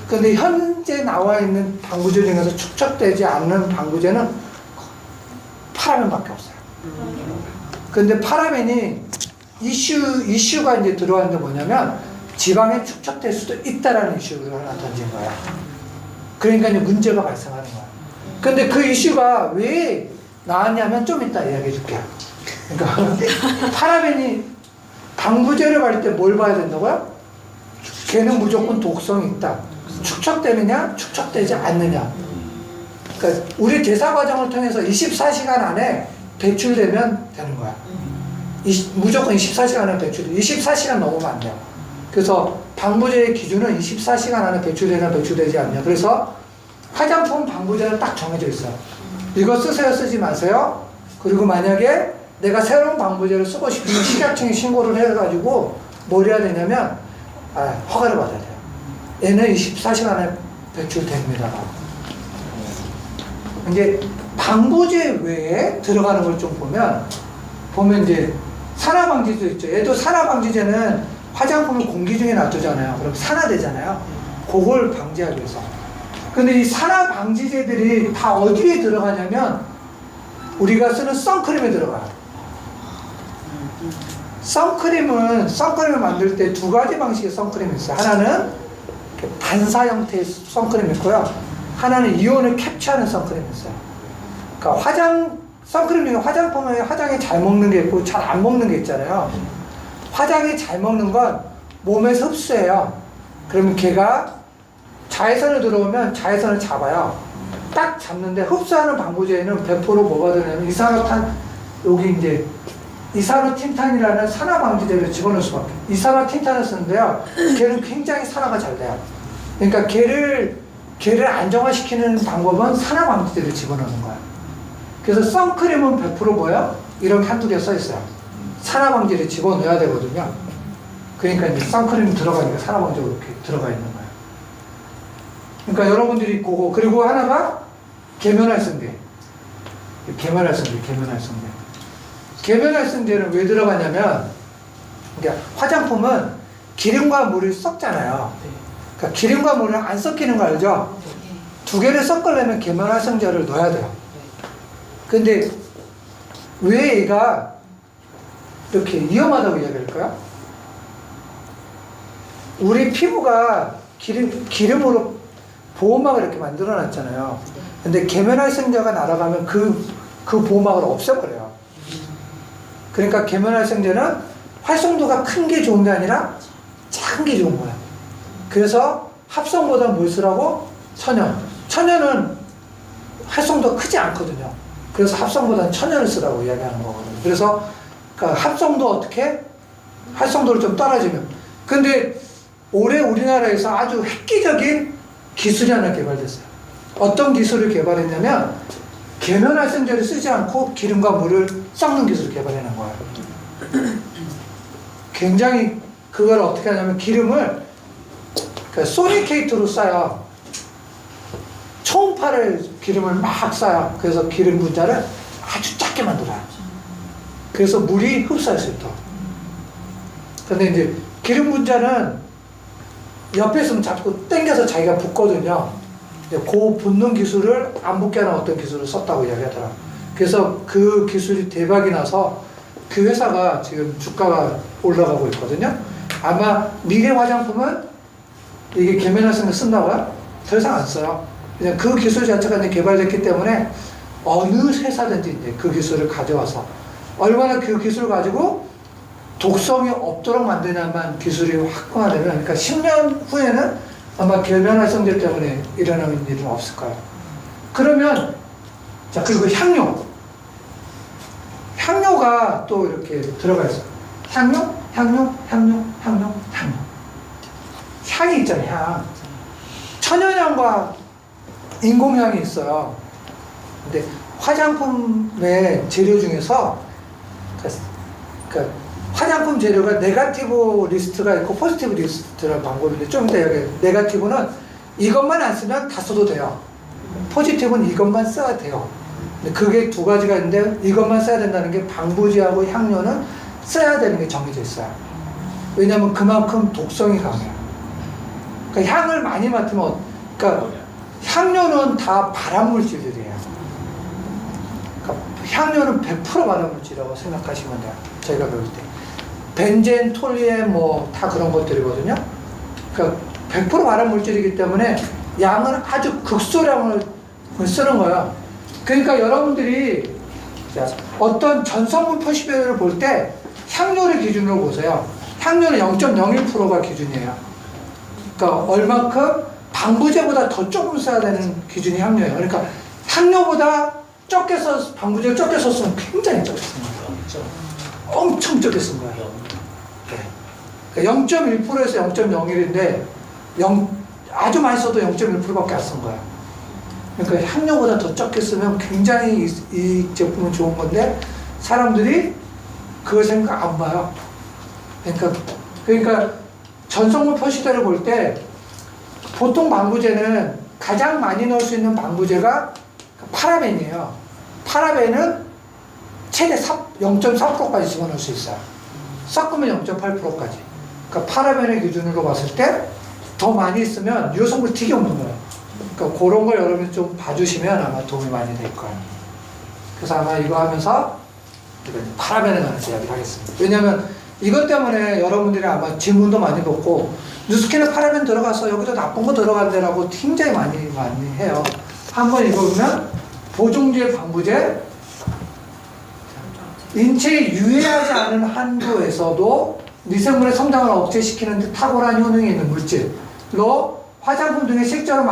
근데 현재 나와 있는 방부제 중에서 축적되지 않는 방부제는 파라벤밖에 없어요. 근데 파라벤이 이슈가 이제 들어왔는데 뭐냐면 지방에 축적될 수도 있다라는 이슈를 하나 던진 거야. 그러니까 이제 문제가 발생하는 거야. 근데 그 이슈가 왜 나왔냐면 좀 이따 이야기해 줄게요. 그러니까 파라벤이 방부제를 갈 때 뭘 봐야 된다고요? 걔는 무조건 독성이 있다. 축적되느냐, 축적되지 않느냐. 그러니까 우리 대사 과정을 통해서 24시간 안에 배출되면 되는 거야. 무조건 24시간 안에 배출돼. 24시간 넘으면 안 돼요. 그래서 방부제의 기준은 24시간 안에 배출되냐, 배출되지 않냐. 그래서 화장품 방부제는 딱 정해져 있어요. 이거 쓰세요, 쓰지 마세요. 그리고 만약에 내가 새로운 방부제를 쓰고 싶으면 식약청에 신고를 해가지고 뭘 해야 되냐면 허가를 받아야 돼요. 얘는 24시간 안에 배출됩니다. 이제 방부제 외에 들어가는 걸 좀 보면 이제 산화방지제도 있죠. 얘도 산화방지제는 화장품을 공기 중에 놔두잖아요. 그럼 산화되잖아요. 그걸 방지하기 위해서. 근데 이 산화방지제들이 다 어디에 들어가냐면 우리가 쓰는 선크림에 들어가요. 선크림을 만들 때 두 가지 방식의 선크림이 있어요. 하나는 반사 형태의 선크림이 있고요. 하나는 이온을 캡처하는 선크림이 있어요. 그러니까 선크림 중에 화장품에 화장에 잘 먹는 게 있고 잘 안 먹는 게 있잖아요. 화장에 잘 먹는 건 몸에서 흡수해요. 그러면 걔가 자외선을 들어오면 자외선을 잡아요. 딱 잡는데 흡수하는 방부제에는 100% 뭐가 들어냐면 여기 이제 이산화틴탄이라는 산화방지제를 집어넣을 수밖에. 이산화틴탄을 쓰는데요. 걔는 굉장히 산화가 잘 돼요. 그러니까 걔를 안정화시키는 방법은 산화방지제를 집어넣는 거예요. 그래서 선크림은 100% 뭐예요? 이렇게 한두 개 써 있어요. 산화방지를 집어넣어야 되거든요. 그러니까 이제 선크림 들어가니까 산화방지로 이렇게 들어가 있는 거예요. 그러니까 여러분들이 그리고 하나가 계면활성제. 계면활성제는 왜 들어가냐면, 그러니까 화장품은 기름과 물을 섞잖아요. 그러니까 기름과 물을 안 섞이는 거 알죠? 두 개를 섞으려면 계면활성제를 넣어야 돼요. 근데 왜 얘가 이렇게 위험하다고 이야기할까요? 우리 피부가 기름으로 보호막을 이렇게 만들어 놨잖아요. 근데 계면활성제가 날아가면 그 보호막을 없애버려요. 그러니까 계면활성제는 활성도가 큰 게 좋은 게 아니라 작은 게 좋은 거야. 그래서 합성보다 뭘 쓰라고? 천연은 활성도가 크지 않거든요. 그래서 합성보다는 천연을 쓰라고 이야기하는 거거든요. 그래서 그러니까 합성도 어떻게? 활성도를 좀 떨어지면. 근데 올해 우리나라에서 아주 획기적인 기술이 하나 개발됐어요. 어떤 기술을 개발했냐면 계면활성제를 쓰지 않고 기름과 물을 섞는 기술을 개발해낸 거예요. 굉장히 그걸 어떻게 하냐면 기름을 그러니까 소니케이트로 쏴요. 초음파를 기름을 막 쏴요. 그래서 기름 분자를 아주 작게 만들어요. 그래서 물이 흡수할 수 있도록. 근데 이제 기름 분자는 옆에 있으면 자꾸 당겨서 자기가 붓거든요. 그 붓는 기술을 안 붓게 하는 어떤 기술을 썼다고 이야기하더라고요. 그래서 그 기술이 대박이 나서 그 회사가 지금 주가가 올라가고 있거든요. 아마 미래 화장품은 이게 계면활성제 쓴다고요? 더 이상 안 써요. 그냥 그 기술 자체가 이제 개발됐기 때문에 어느 회사든지 이제 그 기술을 가져와서 얼마나 그 기술을 가지고 독성이 없도록 만드냐만 기술이 확고화되면, 그러니까 10년 후에는 아마 계면활성제 때문에 일어나는 일은 없을 거예요. 그러면, 자, 그리고 향료. 향료가 또 이렇게 들어가 있어요. 향료. 향이 있잖아요, 향. 천연향과 인공향이 있어요. 근데 화장품의 재료 중에서, 그러니까 화장품 재료가 네거티브 리스트가 있고 포지티브 리스트라는 방법인데, 좀 이따 여기 네거티브는 이것만 안 쓰면 다 써도 돼요. 포지티브는 이것만 써야 돼요. 근데 그게 두 가지가 있는데 이것만 써야 된다는 게 방부제하고 향료는 써야 되는 게 정해져 있어요. 왜냐하면 그만큼 독성이 강해요. 그러니까 향을 많이 맡으면, 그러니까 향료는 다 발암물질들이에요. 그러니까 향료는 100% 발암물질이라고 생각하시면 돼요. 저희가 배울 때. 벤젠, 톨리엔 뭐 다 그런 것들이거든요. 그러니까 100% 발암물질이기 때문에 양은 아주 극소량을 쓰는 거예요. 그러니까 여러분들이 어떤 전성분 표시표를 볼 때 향료를 기준으로 보세요. 향료는 0.01%가 기준이에요. 그러니까 얼만큼 방부제보다 더 조금 써야 되는 기준이 향료예요. 그러니까 향료보다 적게 써서, 방부제를 적게 썼으면 굉장히 적게 쓴 거예요. 엄청 적게 쓴 거예요. 네. 0.1%에서 0.01인데 아주 많이 써도 0.1%밖에 안 쓴 거예요. 그러니까 향료보다 더 적게 쓰면 굉장히 이 제품은 좋은 건데 사람들이 그걸 생각 안 봐요. 그러니까 전성분 표시대를 볼 때 보통 방부제는 가장 많이 넣을 수 있는 방부제가 파라벤이에요. 파라벤은 최대 0.4%까지 집어넣을 수 있어요. 섞으면 0.8%까지. 그러니까 파라벤의 기준으로 봤을 때 더 많이 있으면 유효성분이 되게 없는 거예요. 그러니까 그런 걸 여러분이 좀 봐주시면 아마 도움이 많이 될 거예요. 그래서 아마 이거 하면서 파라벤에 관해서 이야기를 하겠습니다. 왜냐면 이것 때문에 여러분들이 아마 질문도 많이 받고 뉴스킨에 파라벤 들어가서 여기도 나쁜 거 들어간다라고 굉장히 많이 해요. 한번 읽어보면 보종제, 방부제, 인체에 유해하지 않은 한도에서도 미생물의 성장을 억제시키는 데 탁월한 효능이 있는 물질로 화장품 등에 실제로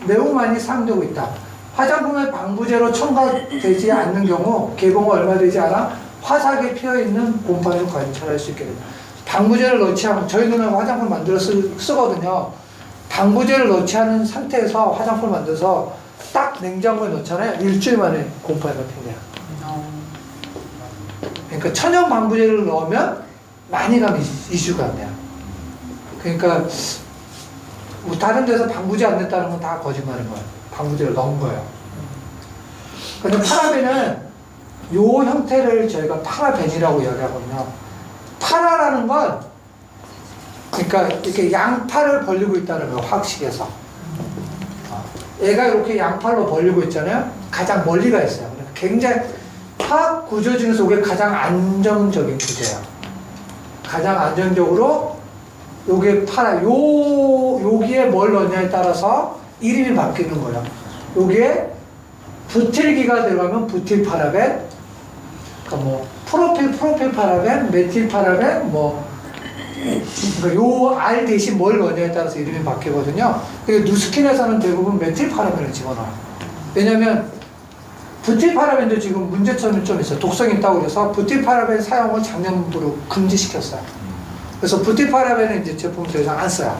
매우 많이 사용되고 있다. 화장품의 방부제로 첨가되지 않는 경우 개봉이 얼마 되지 않아 화사하게 피어있는 곰팡이를 관찰할 수 있게 됩니다. 방부제를 넣지 않고, 저희 누나가 화장품 만들어 쓰거든요. 방부제를 넣지 않은 상태에서 화장품을 만들어서 딱 냉장고에 넣잖아요. 일주일 만에 곰팡이가 핀대요. 그러니까 천연 방부제를 넣으면 많이 가면 이슈가 안 돼요. 그러니까 뭐 다른 데서 방부제 안 냈다는 건 다 거짓말인 거예요. 방부제를 넣은 거예요. 근데 파라벤은 요 형태를 저희가 파라벤이라고 이야기하거든요. 파라라는 건 그러니까 이렇게 양팔을 벌리고 있다는 거예요. 화학식에서. 얘가 이렇게 양팔로 벌리고 있잖아요. 가장 멀리 가 있어요. 굉장히 화학 구조 중에서 이게 가장 안정적인 구조예요. 가장 안정적으로 요게 여기에 뭘 넣냐에 따라서 이름이 바뀌는 거예요. 요게 부틸기가 들어가면 부틸파라벤, 그러니까 뭐 프로필파라벤, 메틸파라벤, 그러니까 요 R 대신 뭘 넣냐에 따라서 이름이 바뀌거든요. 뉴스킨에서는 대부분 메틸파라벤을 집어넣어요. 왜냐면 부티파라벤도 지금 문제점이 좀 있어요. 독성이 있다고 그래서 부티파라벤 사용을 작년부로 금지시켰어요. 그래서 부티파라벤은 이제 제품 더 이상 안 써요.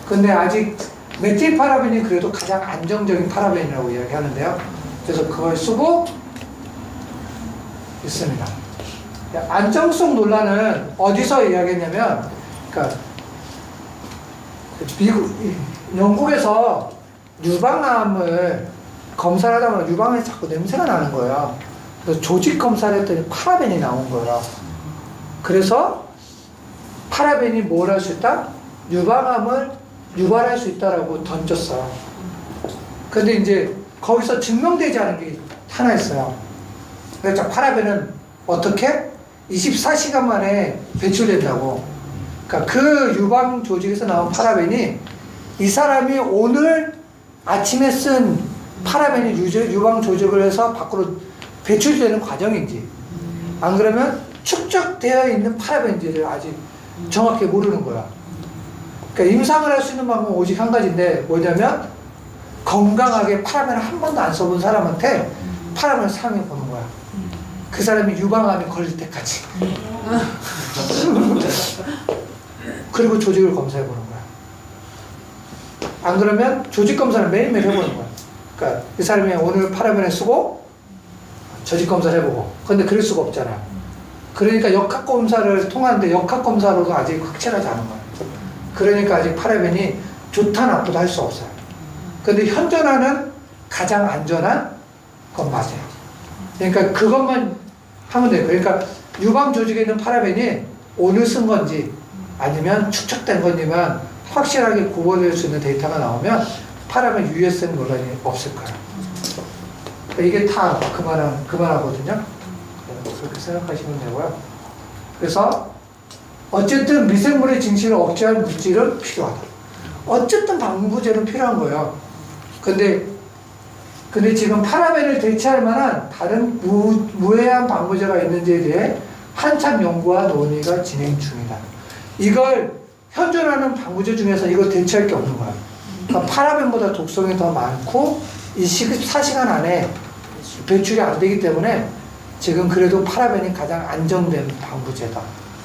근데 아직 메틸파라벤이 그래도 가장 안정적인 파라벤이라고 이야기하는데요. 그래서 그걸 쓰고 있습니다. 안정성 논란은 어디서 이야기했냐면, 그러니까 영국에서 유방암을 검사를 하다 보면 유방암에 자꾸 냄새가 나는 거예요. 그래서 조직 검사를 했더니 파라벤이 나온 거예요. 그래서 파라벤이 뭘 할 수 있다? 유방암을 유발할 수 있다라고 던졌어요. 근데 이제 거기서 증명되지 않은 게 하나 있어요. 그래서 파라벤은 어떻게? 24시간 만에 배출된다고. 그러니까 그 유방 조직에서 나온 파라벤이 이 사람이 오늘 아침에 쓴 파라벤이 유방 조직을 해서 밖으로 배출되는 과정인지, 안 그러면 축적되어 있는 파라벤인지를 아직 정확히 모르는 거야. 그러니까 임상을 할 수 있는 방법은 오직 한 가지인데, 뭐냐면 건강하게 파라벤을 한 번도 안 써본 사람한테 파라벤을 사용해 보는 거야. 그 사람이 유방암에 걸릴 때까지. 그리고 조직을 검사해 보는 거야. 안 그러면 조직 검사를 매일매일 해보는 거야. 그러니까 이 사람이 오늘 파라벤을 쓰고 조직 검사를 해보고. 근데 그럴 수가 없잖아요. 그러니까 역학 검사를 통하는데 역학 검사로도 아직 확실하지 않은 거예요. 그러니까 아직 파라벤이 좋다 나쁘다 할 수 없어요. 근데 현존하는 가장 안전한 건 맞아요. 그러니까 그것만 하면 돼요. 그러니까 유방 조직에 있는 파라벤이 오늘 쓴 건지 아니면 축적된 건지만 확실하게 구분될 수 있는 데이터가 나오면 파라벤 유해성 논란이 없을 거예요. 이게 다 그만하거든요. 그렇게 생각하시면 되고요. 그래서 어쨌든 미생물의 증식을 억제할 물질은 필요하다. 어쨌든 방부제는 필요한 거예요. 근데 지금 파라벤을 대체할 만한 다른 무해한 방부제가 있는지에 대해 한참 연구와 논의가 진행 중이다. 이걸 현존하는 방부제 중에서 이걸 대체할 게 없는 거야. 그러니까 파라벤보다 독성이 더 많고 24시간 안에 배출이 안 되기 때문에 지금 그래도 파라벤이 가장 안정된 방부제다.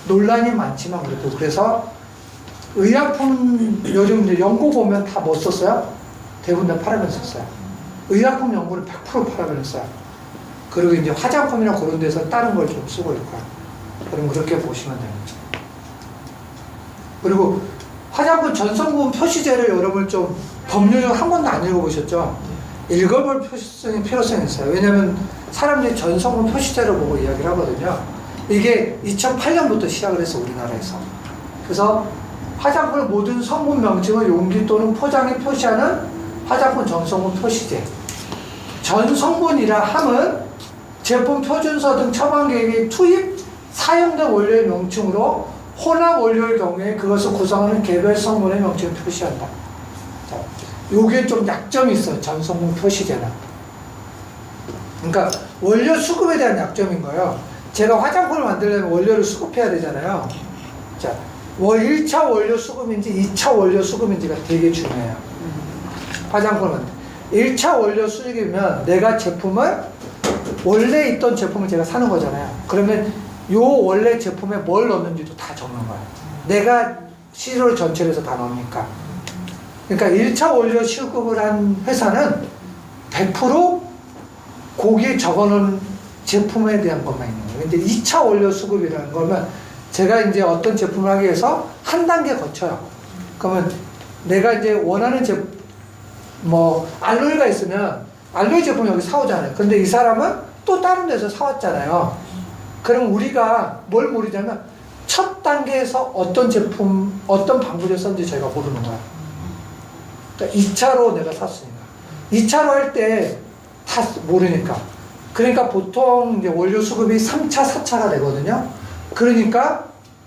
논란이 많지만 그래도. 그래서 의약품 요즘 이제 연구 보면 다 뭐 썼어요? 대부분 다 파라벤 썼어요. 의약품 연구는 100% 파라벤을 써요. 그리고 이제 화장품이나 그런 데서 다른 걸 좀 쓰고 있고요. 그럼 그렇게 보시면 됩니다. 그리고 화장품 전성분 표시제를 여러분 좀 법률을 한 번도 안 읽어보셨죠? 읽어볼 필요성이 있어요. 왜냐면 사람들이 전성분 표시제를 보고 이야기를 하거든요. 이게 2008년부터 시작을 했어, 우리나라에서. 그래서 화장품의 모든 성분 명칭을 용기 또는 포장에 표시하는 화장품 전성분 표시제. 전성분이라 함은 제품 표준서 등 처방 계획에 투입, 사용된 원료의 명칭으로 혼합 원료의 경우에 그것을 구성하는 개별 성분의 명칭을 표시한다. 자, 요게 좀 약점이 있어요, 전성분 표시제는. 그러니까 원료 수급에 대한 약점인 거예요. 제가 화장품을 만들려면 원료를 수급해야 되잖아요. 자, 1차 원료 수급인지 2차 원료 수급인지가 되게 중요해요. 화장품을 만들 1차 원료 수급이면 내가 제품을 원래 있던 제품을 제가 사는 거잖아요. 그러면 요 원래 제품에 뭘 넣는지도 다 적는 거예요. 내가 시료를 전체를 해서 다 넣으니까. 그러니까 1차 원료 수급을 한 회사는 100% 거기에 적어놓은 제품에 대한 것만 있는 거예요. 근데 2차 원료 수급이라는 거면 제가 이제 어떤 제품을 하기 위해서 한 단계 거쳐요. 그러면 내가 이제 원하는 알로에가 있으면 알로에 제품 여기 사오잖아요. 근데 이 사람은 또 다른 데서 사왔잖아요. 그럼 우리가 뭘 모르냐면 첫 단계에서 어떤 제품, 어떤 방부제 썼는지 저희가 모르는 거야. 그러니까 2차로 내가 샀으니까. 2차로 할 때 다 모르니까. 그러니까 보통 이제 원료 수급이 3차, 4차가 되거든요. 그러니까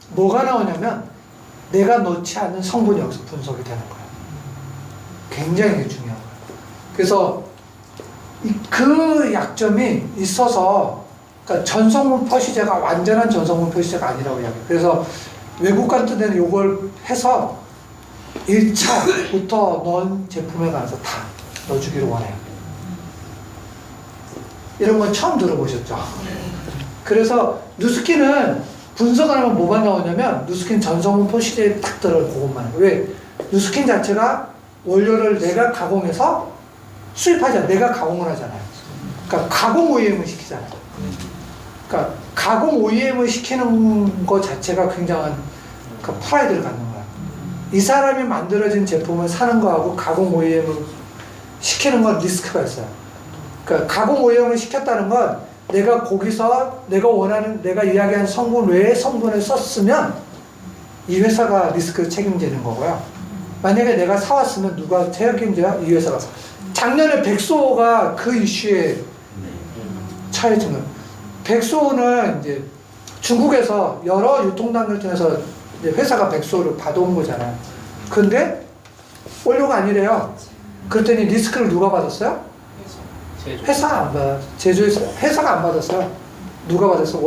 뭐가 나오냐면 내가 넣지 않는 성분이 여기서 분석이 되는 거예요. 굉장히 중요한 거예요. 그래서 그 약점이 있어서, 그러니까 전성분 표시제가 완전한 전성분 표시제가 아니라고 이야기해요. 그래서 외국 같은 데는 이걸 해서 1차부터 넣은 제품에 관해서 다 넣어주기를 원해요. 이런 건 처음 들어보셨죠? 그래서 누스킨은 분석을 하면 뭐만 나오냐면 누스킨 전성분 표시제에 딱 들어요. 그것만. 왜? 누스킨 자체가 원료를 내가 가공해서 수입하지 않아. 내가 가공을 하잖아요. 그러니까 가공 OEM을 시키잖아요. 그러니까 가공 OEM을 시키는 것 자체가 굉장한 그 프라이드를 갖는 거야. 이 사람이 만들어진 제품을 사는 거하고 가공 OEM을 시키는 건 리스크가 있어요. 그러니까 가공 OEM을 시켰다는 건 내가 거기서 내가 원하는, 내가 이야기한 성분 외의 성분을 썼으면 이 회사가 리스크를 책임지는 거고요. 만약에 내가 사왔으면 누가 책임져요? 이 회사가. 작년에 백소가 그 이슈에 차여진 거예요. 백소는 이제 중국에서 여러 유통단을 통해서 이제 회사가 백소를 받아온 거잖아요. 근데 원료가 아니래요. 그랬더니 리스크를 누가 받았어요? 회사가 안 받았어요. 제조회사, 회사가 안 받았어요. 누가 받았어요?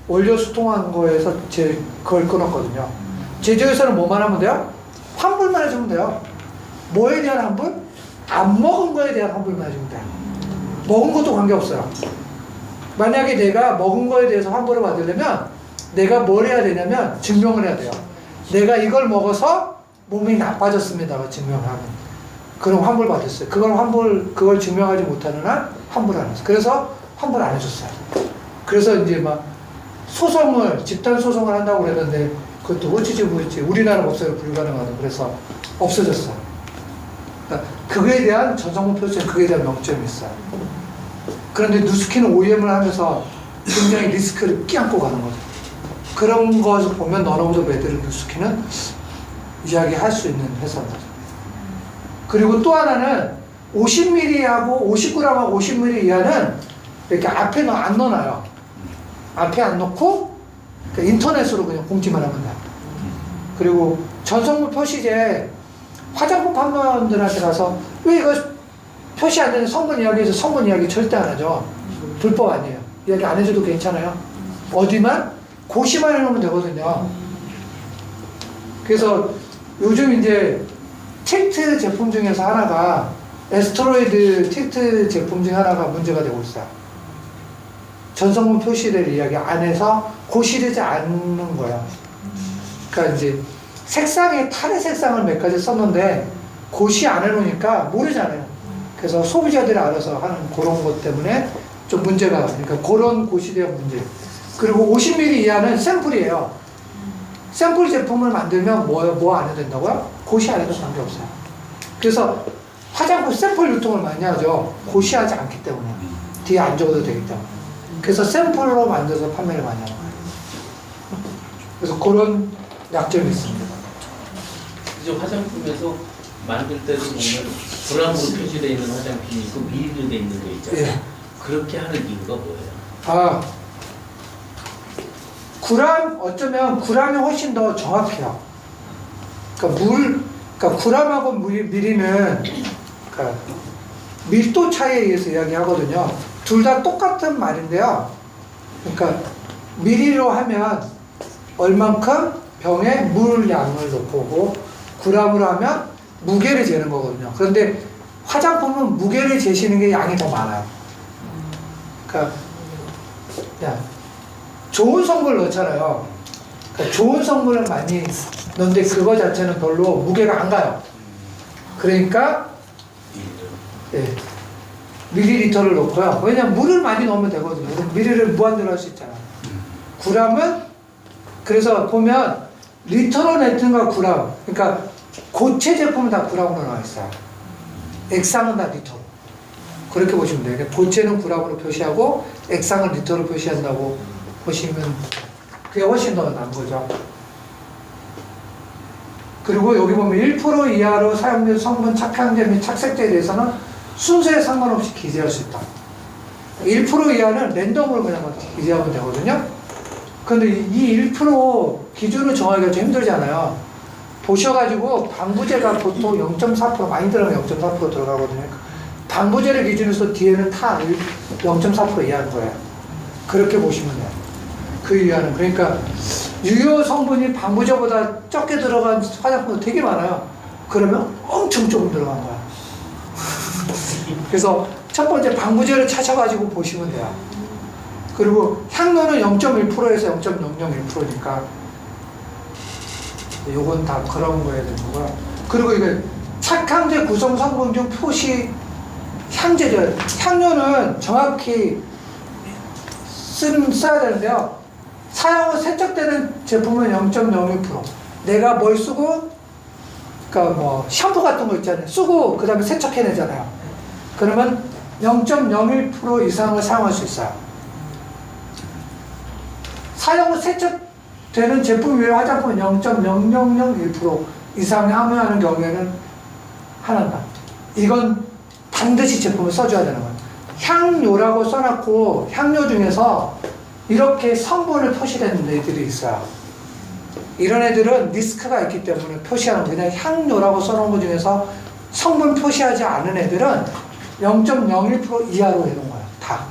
원료 수통한 거에서 그걸 끊었거든요. 제조회사는 뭐만 하면 돼요? 환불만 해주면 돼요. 뭐에 대한 환불? 안 먹은 거에 대한 환불만 해주면 돼요. 먹은 것도 관계없어요. 만약에 내가 먹은 거에 대해서 환불을 받으려면 내가 뭘 해야 되냐면 증명을 해야 돼요. 내가 이걸 먹어서 몸이 나빠졌습니다가 증명을 하면 그럼 환불 받았어요. 그걸 증명하지 못하는 한 환불 안 했어요. 그래서 환불 안 해줬어요. 그래서 이제 막 집단 소송을 한다고 그랬는데 그것도 어찌지 뭐였지. 우리나라 법사로 불가능하다. 그래서 없어졌어요. 그러니까 그거에 대한 전성분 표시는 그거에 대한 명점이 있어요. 그런데 누스킨은 OEM을 하면서 굉장히 리스크를 끼안고 가는 거죠. 그런 것을 보면 너너보다 매드를 누스킨은 이야기할 수 있는 회사인 거죠. 그리고 또 하나는 50ml하고 50g하고 50ml 이하는 이렇게 앞에 안 넣어놔요. 앞에 안 넣고 인터넷으로 그냥 공지만 하면 돼요. 그리고 전성분 표시제 화장품 판매원들한테 가서 왜 이거 표시 안 되는 성분 이야기해서 성분 이야기 절대 안 하죠. 불법 아니에요. 이야기 안 해줘도 괜찮아요. 어디만? 고시만 해놓으면 되거든요. 그래서 요즘 이제 틱트 제품 중에서 하나가 에스테로이드 틱트 제품 중 하나가 문제가 되고 있어요. 전성분 표시를 이야기 안 해서 고시되지 않는 거예요. 그러니까 이제 색상에 탈의 색상을 몇 가지 썼는데 고시 안 해놓으니까 모르잖아요. 그래서 소비자들이 알아서 하는 그런 것 때문에 좀 문제가, 그러니까 그런 고시대한 문제. 그리고 50ml 이하는 샘플이에요. 샘플 제품을 만들면 뭐 안 해도 된다고요? 고시 안 해도 관계없어요. 그래서 화장품 샘플 유통을 많이 하죠. 고시하지 않기 때문에. 뒤에 안 적어도 되기 때문에. 그래서 샘플로 만들어서 판매를 많이 하는 거예요. 그래서 그런 약점이 있습니다. 이제 화장품에서 만들 때도 보면 브라운으로 표시되어 있는 화장품이 있고 미리로 되어 있는 거 있잖아요. 예. 그렇게 하는 이유가 뭐예요? 어쩌면 구람이 훨씬 더 정확해요. 그러니까 구람하고 미리는 그러니까 밀도 차이에 의해서 이야기하거든요. 둘 다 똑같은 말인데요. 그러니까 미리로 하면 얼만큼 병에 물 양을 넣고 오고 구람으로 하면 무게를 재는 거거든요. 그런데 화장품은 무게를 재시는 게 양이 더 많아요. 그러니까 좋은 성분을 넣잖아요. 그러니까 좋은 성분을 많이 넣는데 그거 자체는 별로 무게가 안 가요. 그러니까 밀리리터를 넣고요. 왜냐면 물을 많이 넣으면 되거든요. 밀리를 무한대로 할 수 있잖아요. 구람은 그래서 보면 리터로 냈든가 구람, 그러니까 고체 제품은 다 구람으로 나와 있어요. 액상은 다 리터로. 그렇게 보시면 돼요. 고체는 구람으로 표시하고 액상은 리터로 표시한다고 보시면 그게 훨씬 더 나은 거죠. 그리고 여기 보면 1% 이하로 사용된 성분, 착향제 및 착색제에 대해서는 순서에 상관없이 기재할 수 있다. 1% 이하는 랜덤으로 그냥 기재하면 되거든요. 근데 이 1% 기준을 정하기가 좀 힘들잖아요. 보셔가지고 방부제가 보통 0.4% 많이 들어가면 0.4% 들어가거든요. 방부제를 기준으로 해서 뒤에는 다 0.4% 이하인 거예요. 그렇게 보시면 돼요. 그 이하는. 그러니까 유효 성분이 방부제보다 적게 들어간 화장품도 되게 많아요. 그러면 엄청 조금 들어간 거야. 그래서 첫 번째 방부제를 찾아가지고 보시면 돼요. 그리고 향료는 0.1%에서 0.001%니까 요건 다 그런 거야 되는 거고요. 그리고 이게 착향제 구성 성분 중 표시 향제죠. 향료는 정확히 써야 되는데요. 사용 후 세척되는 제품은 0.01%. 내가 뭘 쓰고, 그러니까 뭐 샴푸 같은 거 있잖아요. 쓰고 그 다음에 세척해내잖아요. 그러면 0.01% 이상을 사용할 수 있어요. 사용 후 세척되는 제품 외에 화장품은 0.0001% 이상을 함유하는 경우에는 하나다. 이건 반드시 제품을 써줘야 되는 거예요. 향료라고 써놨고 향료 중에서 이렇게 성분을 표시되는 애들이 있어요. 이런 애들은 리스크가 있기 때문에 표시하는 거예요. 그냥 향료라고 써놓은 것 중에서 성분 표시하지 않은 애들은 0.01% 이하로 해놓은 거예요. 다.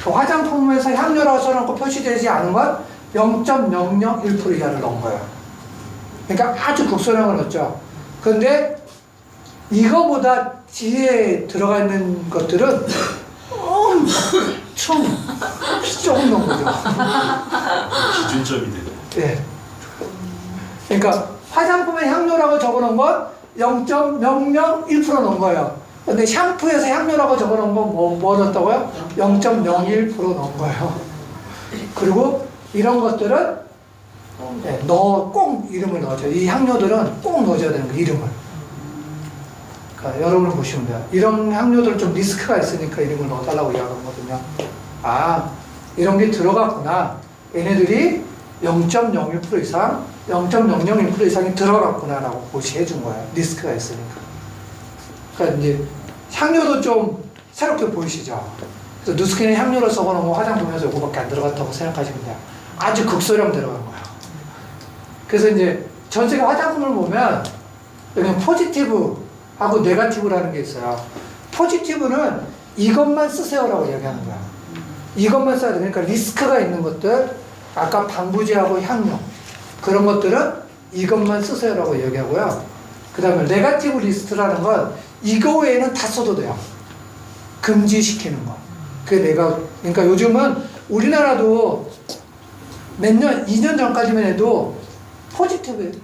화장품에서 향료라고 써놓고 표시되지 않은 건 0.001% 이하를 넣은 거예요. 그러니까 아주 극소량을 넣었죠. 그런데 이거보다 뒤에 들어가 있는 것들은 엄청 조금 넣은 거죠. 기준점이 되네. 예. 그러니까 화장품에 향료라고 적어놓은 건 0.001% 넣은 거예요. 근데 샴푸에서 향료라고 적어놓은 건 뭐 넣었다고요? 0.01% 넣은 거예요. 그리고 이런 것들은 꼭 이름을 넣어줘요. 이 향료들은 꼭 넣어줘야 되는 거예요. 이름을. 그러니까 여러분을 보시면 돼요. 이런 향료들은 좀 리스크가 있으니까 이름을 넣어달라고 이야기하거든요. 아, 이런 게 들어갔구나. 얘네들이 0.01% 이상, 0.001% 이상이 들어갔구나라고 고시해 준 거예요. 리스크가 있으니까. 그러니까 이제 향료도 좀 새롭게 보이시죠? 그래서 누스킨에 향료를 써놓은 화장품에서 이거밖에 안 들어갔다고 생각하시면 돼요. 아주 극소량 들어간 거예요. 그래서 이제 전 세계 화장품을 보면 여기 포지티브하고 네거티브라는 게 있어요. 포지티브는 이것만 쓰세요라고 얘기하는 거야. 이것만 써야 돼. 그러니까 리스크가 있는 것들, 아까 방부제하고 향료 그런 것들은 이것만 쓰세요라고 얘기하고요. 그 다음에 네거티브 리스트라는 건 이거 외에는 다 써도 돼요. 금지시키는 거. 그러니까 요즘은 우리나라도 몇 년, 2년 전까지만 해도 포지티브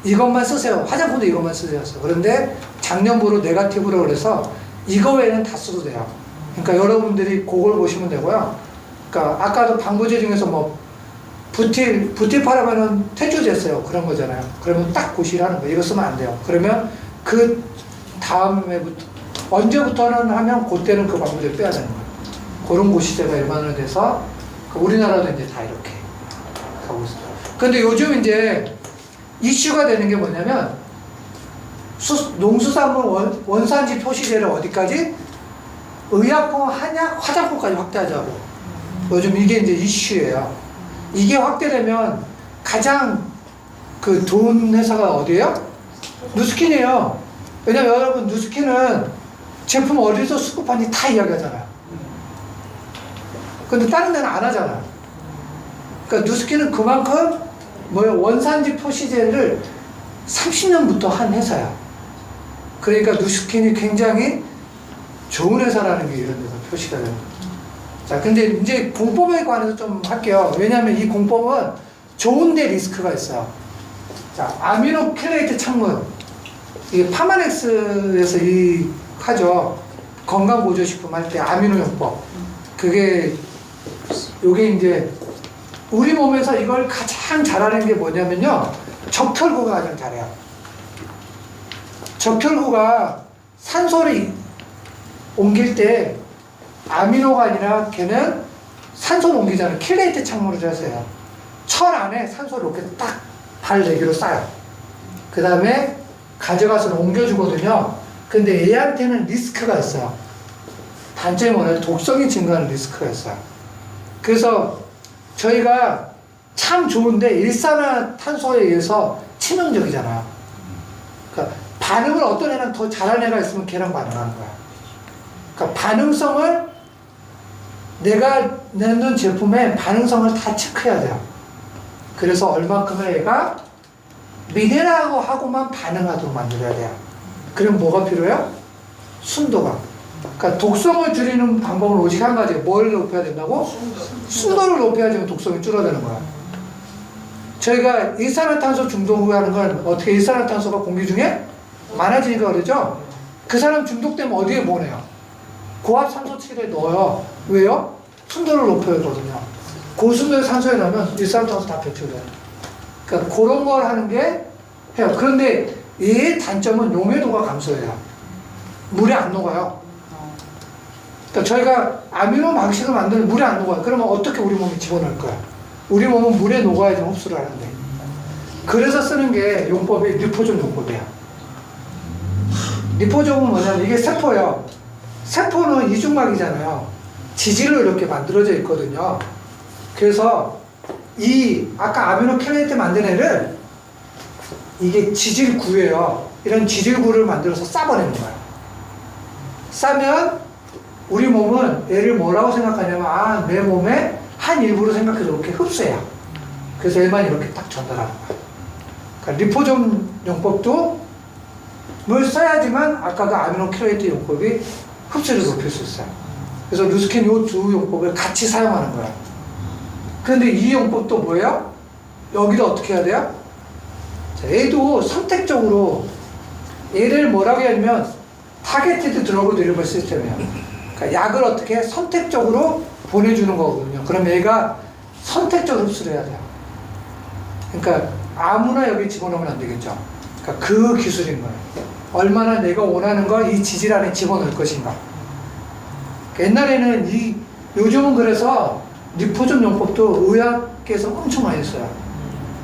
이것만 쓰세요. 화장품도 이것만 쓰세요. 그런데 작년부로 네거티브라고 그래서 이거 외에는 다 써도 돼요. 그러니까 여러분들이 그걸 보시면 되고요. 그러니까 아까도 방부제 중에서 뭐 부틸 바르면은 퇴주제 써요. 그런 거잖아요. 그러면 딱 고시하는 거예요. 이거 쓰면 안 돼요. 그러면 그 다음에부터 언제부터는 하면 그때는 그 방부제를 빼야 되는 거예요. 그런 고시제가 일반화로 돼서 우리나라도 이제 다 이렇게 가고 있어요. 근데 요즘 이제 이슈가 되는 게 뭐냐면 농수산물 원산지 표시제를 어디까지? 의약품, 한약, 화장품까지 확대하자고. 요즘 이게 이제 이슈예요. 이게 확대되면 가장 그 좋은 회사가 어디예요? 누스킨이에요. 왜냐면 여러분 누스킨은 제품 어디서 수급하는지 다 이야기하잖아요. 근데 다른 데는 안 하잖아요. 그러니까 누스킨은 그만큼 원산지 표시제를 30년부터 한 회사야. 그러니까 누스킨이 굉장히 좋은 회사라는 게 이런 데서 표시가 되는 거죠. 자, 근데 이제 공법에 관해서 좀 할게요. 왜냐하면 이 공법은 좋은데 리스크가 있어요. 자, 아미노킬레이트 창문. 이게 파마넥스에서 하죠. 건강보조식품 할 때 아미노용법. 요게 이제 우리 몸에서 이걸 가장 잘하는 게 뭐냐면요. 적혈구가 가장 잘해요. 적혈구가 산소를 옮길 때 아미노가 아니라 걔는 산소를 옮기잖아요. 킬레이트 창문을 하세요. 철 안에 산소를 이렇게 딱 발 4개로 쌓아요. 그 다음에 가져가서 옮겨주거든요. 근데 얘한테는 리스크가 있어요. 단점이 뭐냐면 독성이 증가하는 리스크가 있어요. 그래서 저희가 참 좋은데 일산화탄소에 의해서 치명적이잖아요. 그러니까 반응을 어떤 애는 더 잘하는 애가 있으면 걔랑 반응하는 거야. 그러니까 반응성을 내가 내는 제품의 반응성을 다 체크해야 돼요. 그래서 얼만큼의 애가 미네랄하고만 반응하도록 만들어야 돼요. 그럼 뭐가 필요해요? 순도가. 그러니까 독성을 줄이는 방법은 오직 한 가지예요. 뭘 높여야 된다고? 순도를 높여야지 독성이 줄어드는 거야. 저희가 일산화탄소 중독이라는 건 어떻게 일산화탄소가 공기 중에 많아지니까 그러죠? 그 사람 중독되면 어디에 보내요? 고압 산소칠에 넣어요. 왜요? 순도를 높여야 되거든요. 고순도의 산소에 넣으면 일산화탄소 다 배출돼요. 그러니까 그런 걸 하는 게 해요. 그런데 이 단점은 용해도가 감소해요. 물에 안 녹아요. 그러니까 저희가 아미노 방식을 만들면 물에 안 녹아요. 그러면 어떻게 우리 몸에 집어넣을 거야? 우리 몸은 물에 녹아야지 흡수를 하는데. 그래서 쓰는 게 용법이 리포존 용법이야. 리포존은 뭐냐면 이게 세포예요. 세포는 이중막이잖아요. 지질로 이렇게 만들어져 있거든요. 그래서 이 아까 아미노킬레이트 만든 애를 이게 지질구예요. 이런 지질구를 만들어서 싸버리는 거예요. 싸면 우리 몸은 얘를 뭐라고 생각하냐면 아, 내 몸의 한 일부로 생각해서 이렇게 흡수해요. 그래서 얘만 이렇게 딱 전달하는 거예요. 그러니까 리포존 용법도 물 써야지만 아까 그 아미노킬레이트 용법이 흡수를 높일 수 있어요. 그래서 루스킨 이 두 용법을 같이 사용하는 거예요. 그런데 이 용법도 뭐예요? 여기도 어떻게 해야 돼요? 자, 얘도 선택적으로 얘를 뭐라고 하냐면 타겟티드 드러그 딜리버리 시스템이에요. 그러니까 약을 어떻게 선택적으로 보내주는 거거든요. 그럼 얘가 선택적으로 흡수를 해야 돼요. 그러니까 아무나 여기 집어넣으면 안 되겠죠. 그러니까 그 기술인 거예요. 얼마나 내가 원하는 걸 이 지질 안에 집어넣을 것인가. 옛날에는 요즘은 그래서 리포존 용법도 의학계에서 엄청 많이 써요.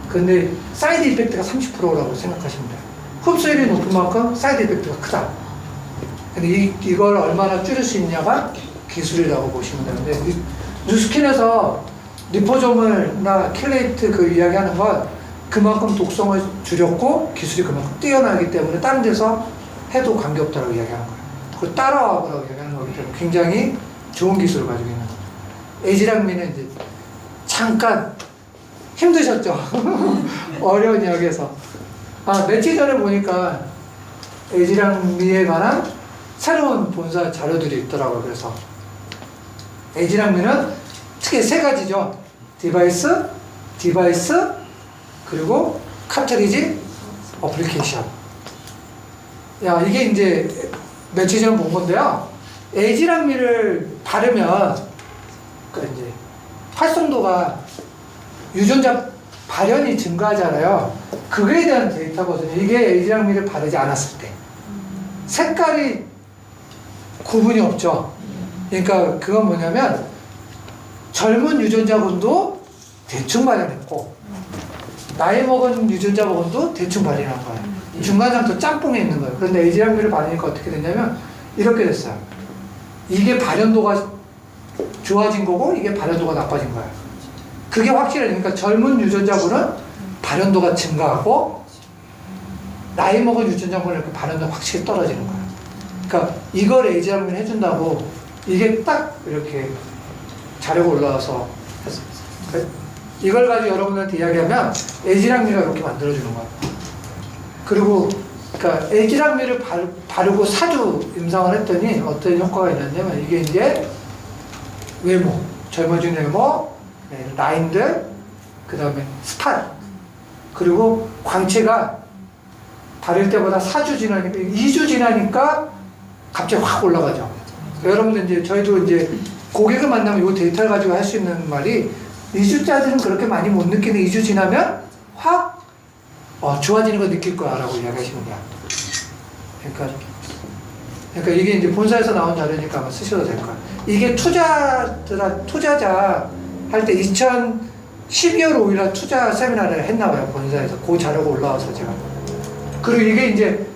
근데 사이드 이펙트가 30%라고 생각하시면 돼요. 흡수율이 높은 만큼 사이드 이펙트가 크다. 근데 이걸 얼마나 줄일 수 있냐가 기술이라고 보시면 되는데, 뉴스킨에서 리포존을나 킬레이트 그 이야기하는 건 그만큼 독성을 줄였고 기술이 그만큼 뛰어나기 때문에 다른 데서 해도 관계없다고 이야기하는 거예요. 그걸 따라와보라고 이야기하는 거기 때문에 굉장히 좋은 기술을 가지고 있는 거예요. 에지랑미는 이제 잠깐 힘드셨죠? 어려운 이야기에서. 며칠 전에 보니까 에지랑미에 관한 새로운 본사 자료들이 있더라고요. 그래서 에지랑미는 크게 세 가지죠. 디바이스, 그리고 카트리지, 어플리케이션. 야, 이게 이제 며칠 전에 본 건데요. 에지랑미를 바르면 그러니까 이제 활성도가 유전자 발현이 증가하잖아요. 그거에 대한 데이터거든요. 이게 에지랑미를 바르지 않았을 때 색깔이 구분이 없죠. 그러니까 그건 뭐냐면 젊은 유전자군도 대충 발현했고 나이 먹은 유전자군도 대충 발현한 거예요. 중간 상태 짬뽕에 있는 거예요. 그런데 에지랑미를 바르니까 어떻게 됐냐면 이렇게 됐어요. 이게 발현도가 좋아진 거고 이게 발현도가 나빠진 거예요. 그게 확실해요. 그러니까 젊은 유전자군은 발현도가 증가하고 나이 먹은 유전자군은 이렇게 발현도가 확실히 떨어지는 거예요. 그러니까 이걸 에지랑미를 해준다고 이게 딱 이렇게 자료가 올라와서 했습니다. 이걸 가지고 여러분들한테 이야기하면 에지랑미가 이렇게 만들어주는 거예요. 그리고 그러니까 에지랑미를 바르고 4주 임상을 했더니 어떤 효과가 있었냐면 이게 이제 외모, 젊어진 외모, 라인들, 그 다음에 스팔, 그리고 광채가 바를 때보다 4주 지나니까, 2주 지나니까 갑자기 확 올라가죠. 여러분들 이제 저희도 이제 고객을 만나면 이 데이터를 가지고 할 수 있는 말이 2주짜리는 그렇게 많이 못 느끼는데 2주 지나면 확 좋아지는 거 느낄 거야 라고 이야기하시면 돼요. 그러니까 이게 이제 본사에서 나온 자료니까 아마 쓰셔도 될 거야. 이게 투자자 할 때 2012월 5일날 투자 세미나를 했나봐요. 본사에서. 그 자료가 올라와서 제가. 그리고 이게 이제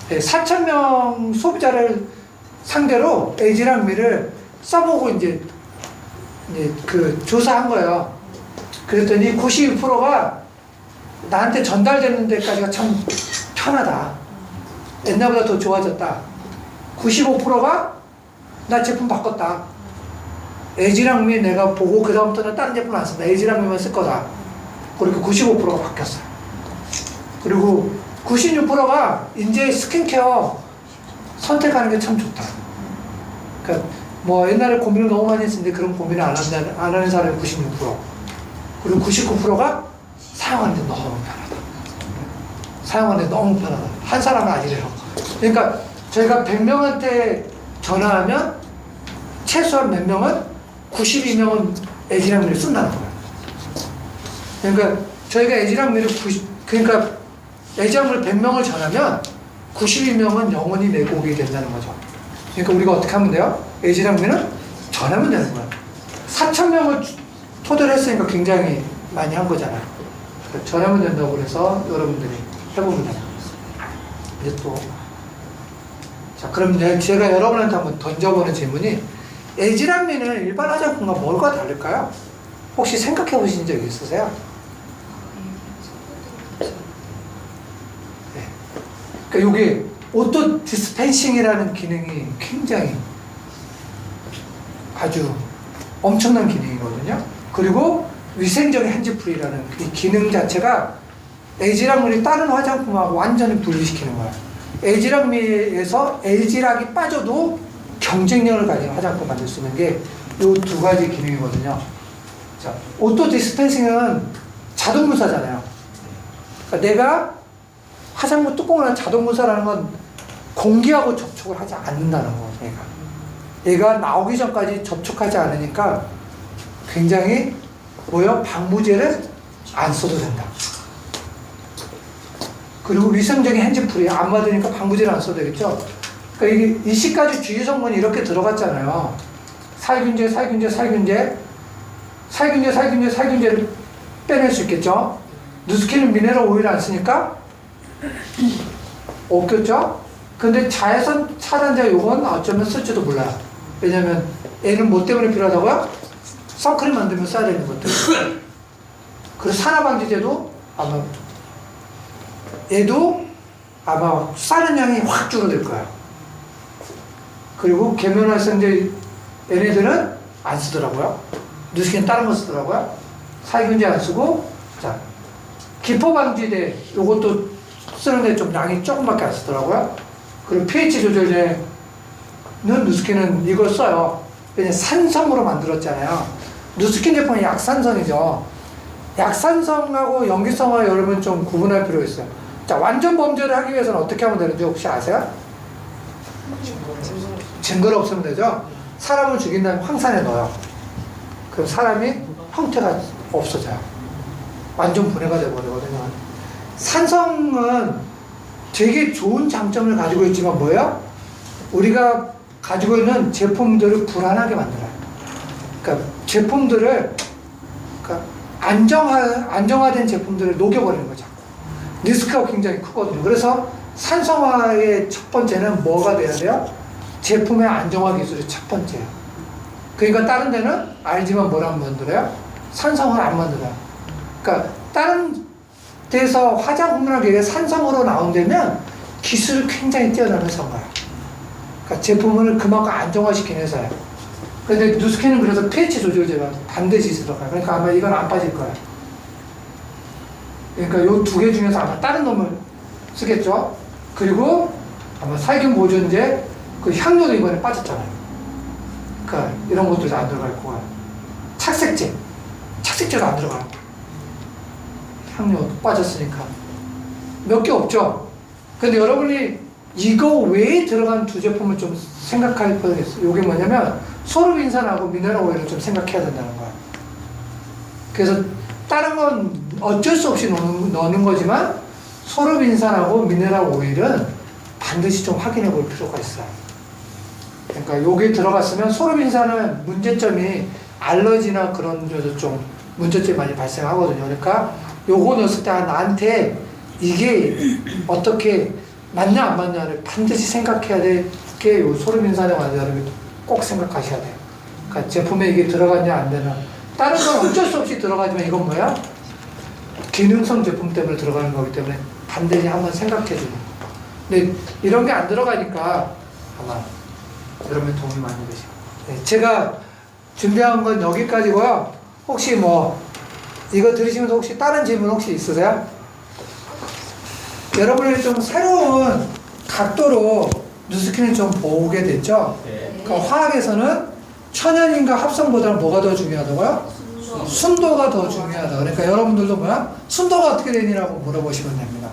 4,000명 소비자를 상대로 에지랑미를 써보고 이제 그 조사한 거예요. 그랬더니 92%가 나한테 전달되는 데까지가 참 편하다. 옛날보다 더 좋아졌다. 95%가 나 제품 바꿨다. 에지랑미 내가 보고 그 다음부터는 다른 제품 안 쓴다. 에지랑미만 쓸 거다. 그렇게 95%가 바뀌었어요. 그리고 96%가 이제 스킨케어 선택하는 게 참 좋다. 그러니까 뭐 옛날에 고민을 너무 많이 했는데 그런 고민을 안 하는 사람이 96%. 그리고 99%가 사용하는데 너무 편하다. 사용하는데 너무 편하다. 한 사람은 아니래요. 그러니까 저희가 100명한테 전화하면 최소한 몇 명은 92명은 에지랑미를 쓴다는 거예요. 그러니까 저희가 에지랑미를 그러니까 에지랑미를 100명을 전하면 92명은 영원히 내 곡이 된다는 거죠. 그러니까 우리가 어떻게 하면 돼요? 에지랑미는 전하면 되는 거예요. 4,000명을 토대로 했으니까 굉장히 많이 한 거잖아요. 그러니까 전하면 된다고 그래서 여러분들이 해보면 돼요. 이제 또 자, 그럼 제가 여러분한테 한번 던져보는 질문이 에지랑미는 일반 화장품과 뭐가 다를까요? 혹시 생각해 보신 적 있으세요? 네. 그러니까 여기 오토 디스펜싱이라는 기능이 굉장히 아주 엄청난 기능이거든요. 그리고 위생적인 핸즈프리라는 이 기능 자체가 에지랑미를 다른 화장품하고 완전히 분리시키는 거예요. 에지랑미에서 에지락이 빠져도 경쟁력을 가진 화장품 만들 수 있는 게 이 두 가지 기능이거든요. 자, 오토 디스펜싱은 자동 문사잖아요. 그러니까 내가 화장품 뚜껑을 한 자동 문사라는 건 공기하고 접촉을 하지 않는다는 거예요. 얘가 나오기 전까지 접촉하지 않으니까 굉장히 방부제를 안 써도 된다. 그리고 위생적인 핸즈프리 안 맞으니까 방부제를 안 써도 되겠죠. 그러니까 이게 20가지 주요 성분이 이렇게 들어갔잖아요. 살균제를 빼낼 수 있겠죠. 누스킨은 미네랄 오일 안 쓰니까 없겠죠. 근데 자외선 차단제 요건 어쩌면 쓸지도 몰라요. 왜냐면 얘는 뭐 때문에 필요하다고요? 선크림 만들면 써야 되는 것들. 그리고 산화방지제도 아마 얘도 아마 싸는 양이 확 줄어들 거야. 그리고 계면활성제 얘네들은 안 쓰더라고요. 누스킨 다른 거 쓰더라고요. 살균제 안 쓰고, 자, 기포방지제 요것도 쓰는데 좀 양이 조금밖에 안 쓰더라고요. 그리고 pH 조절제는 누스킨은 이걸 써요. 왜냐면 산성으로 만들었잖아요. 누스킨 제품은 약산성이죠. 약산성하고 염기성을 여러분 좀 구분할 필요가 있어요. 자, 완전 범죄를 하기 위해서는 어떻게 하면 되는지 혹시 아세요? 증거가 없으면 되죠? 사람을 죽인 다음에 황산에 넣어요. 그럼 사람이 형태가 없어져요. 완전 분해가 되어버리거든요. 산성은 되게 좋은 장점을 가지고 있지만 뭐예요? 우리가 가지고 있는 제품들을 불안하게 만들어요. 그러니까 제품들을, 그러니까 안정화된 제품들을 녹여버리는 거죠. 리스크가 굉장히 크거든요. 그래서 산성화의 첫 번째는 뭐가 돼야 돼요? 제품의 안정화 기술이 첫 번째예요. 그러니까 다른 데는 알지만 뭐라고 만들어요? 산성을 안 만들어요. 그러니까 다른 데서 화장품이라는 게 산성으로 나온다면 기술이 굉장히 뛰어난 회사인 거예요. 그러니까 제품을 그만큼 안정화시키는 회사예요. 근데 누스킨은 그래서 pH 조절제가 반드시 들어가요. 그러니까 아마 이건 안 빠질 거예요. 그러니까 요 두 개 중에서 아마 다른 놈을 쓰겠죠. 그리고 아마 살균 보존제, 그 향료도 이번에 빠졌잖아요. 그러니까 이런 것들도 안 들어갈 거고요. 착색제도 안 들어가요. 향료 빠졌으니까. 몇 개 없죠. 근데 여러분이 이거 외에 들어간 두 제품을 좀 생각할 필요가 있어요. 이게 뭐냐면 소르빈산하고 미네랄 오일을 좀 생각해야 된다는 거야. 그래서 다른 건 어쩔 수 없이 넣는 거지만 소르빈산하고 미네랄 오일은 반드시 좀 확인해 볼 필요가 있어요. 그러니까 요게 들어갔으면 소르빈산은 문제점이 알러지나 그런 데서 좀 문제점이 많이 발생하거든요. 그러니까 요거 넣었을 때 나한테 이게 어떻게 맞냐 안 맞냐를 반드시 생각해야 될 게 요 소르빈산에 관해서 여러분이 꼭 생각하셔야 돼요. 그러니까 제품에 이게 들어갔냐 안 되나. 다른 건 어쩔 수 없이 들어가지만 이건 뭐야? 기능성 제품 때문에 들어가는 거기 때문에 반드시 한번 생각해 주는 거. 근데 이런 게 안 들어가니까 아마 여러분의 도움이 많이 되시고. 네, 제가 준비한 건 여기까지고요. 혹시 뭐 이거 들으시면서 혹시 다른 질문 혹시 있으세요? 여러분이 좀 새로운 각도로 누스키는 좀 보게 됐죠? 네. 그러니까 화학에서는 천연인과 합성보다는 뭐가 더 중요하다고요? 순도가 더 중요하다. 그러니까 여러분들도 뭐야? 순도가 어떻게 되니라고 물어보시면 됩니다.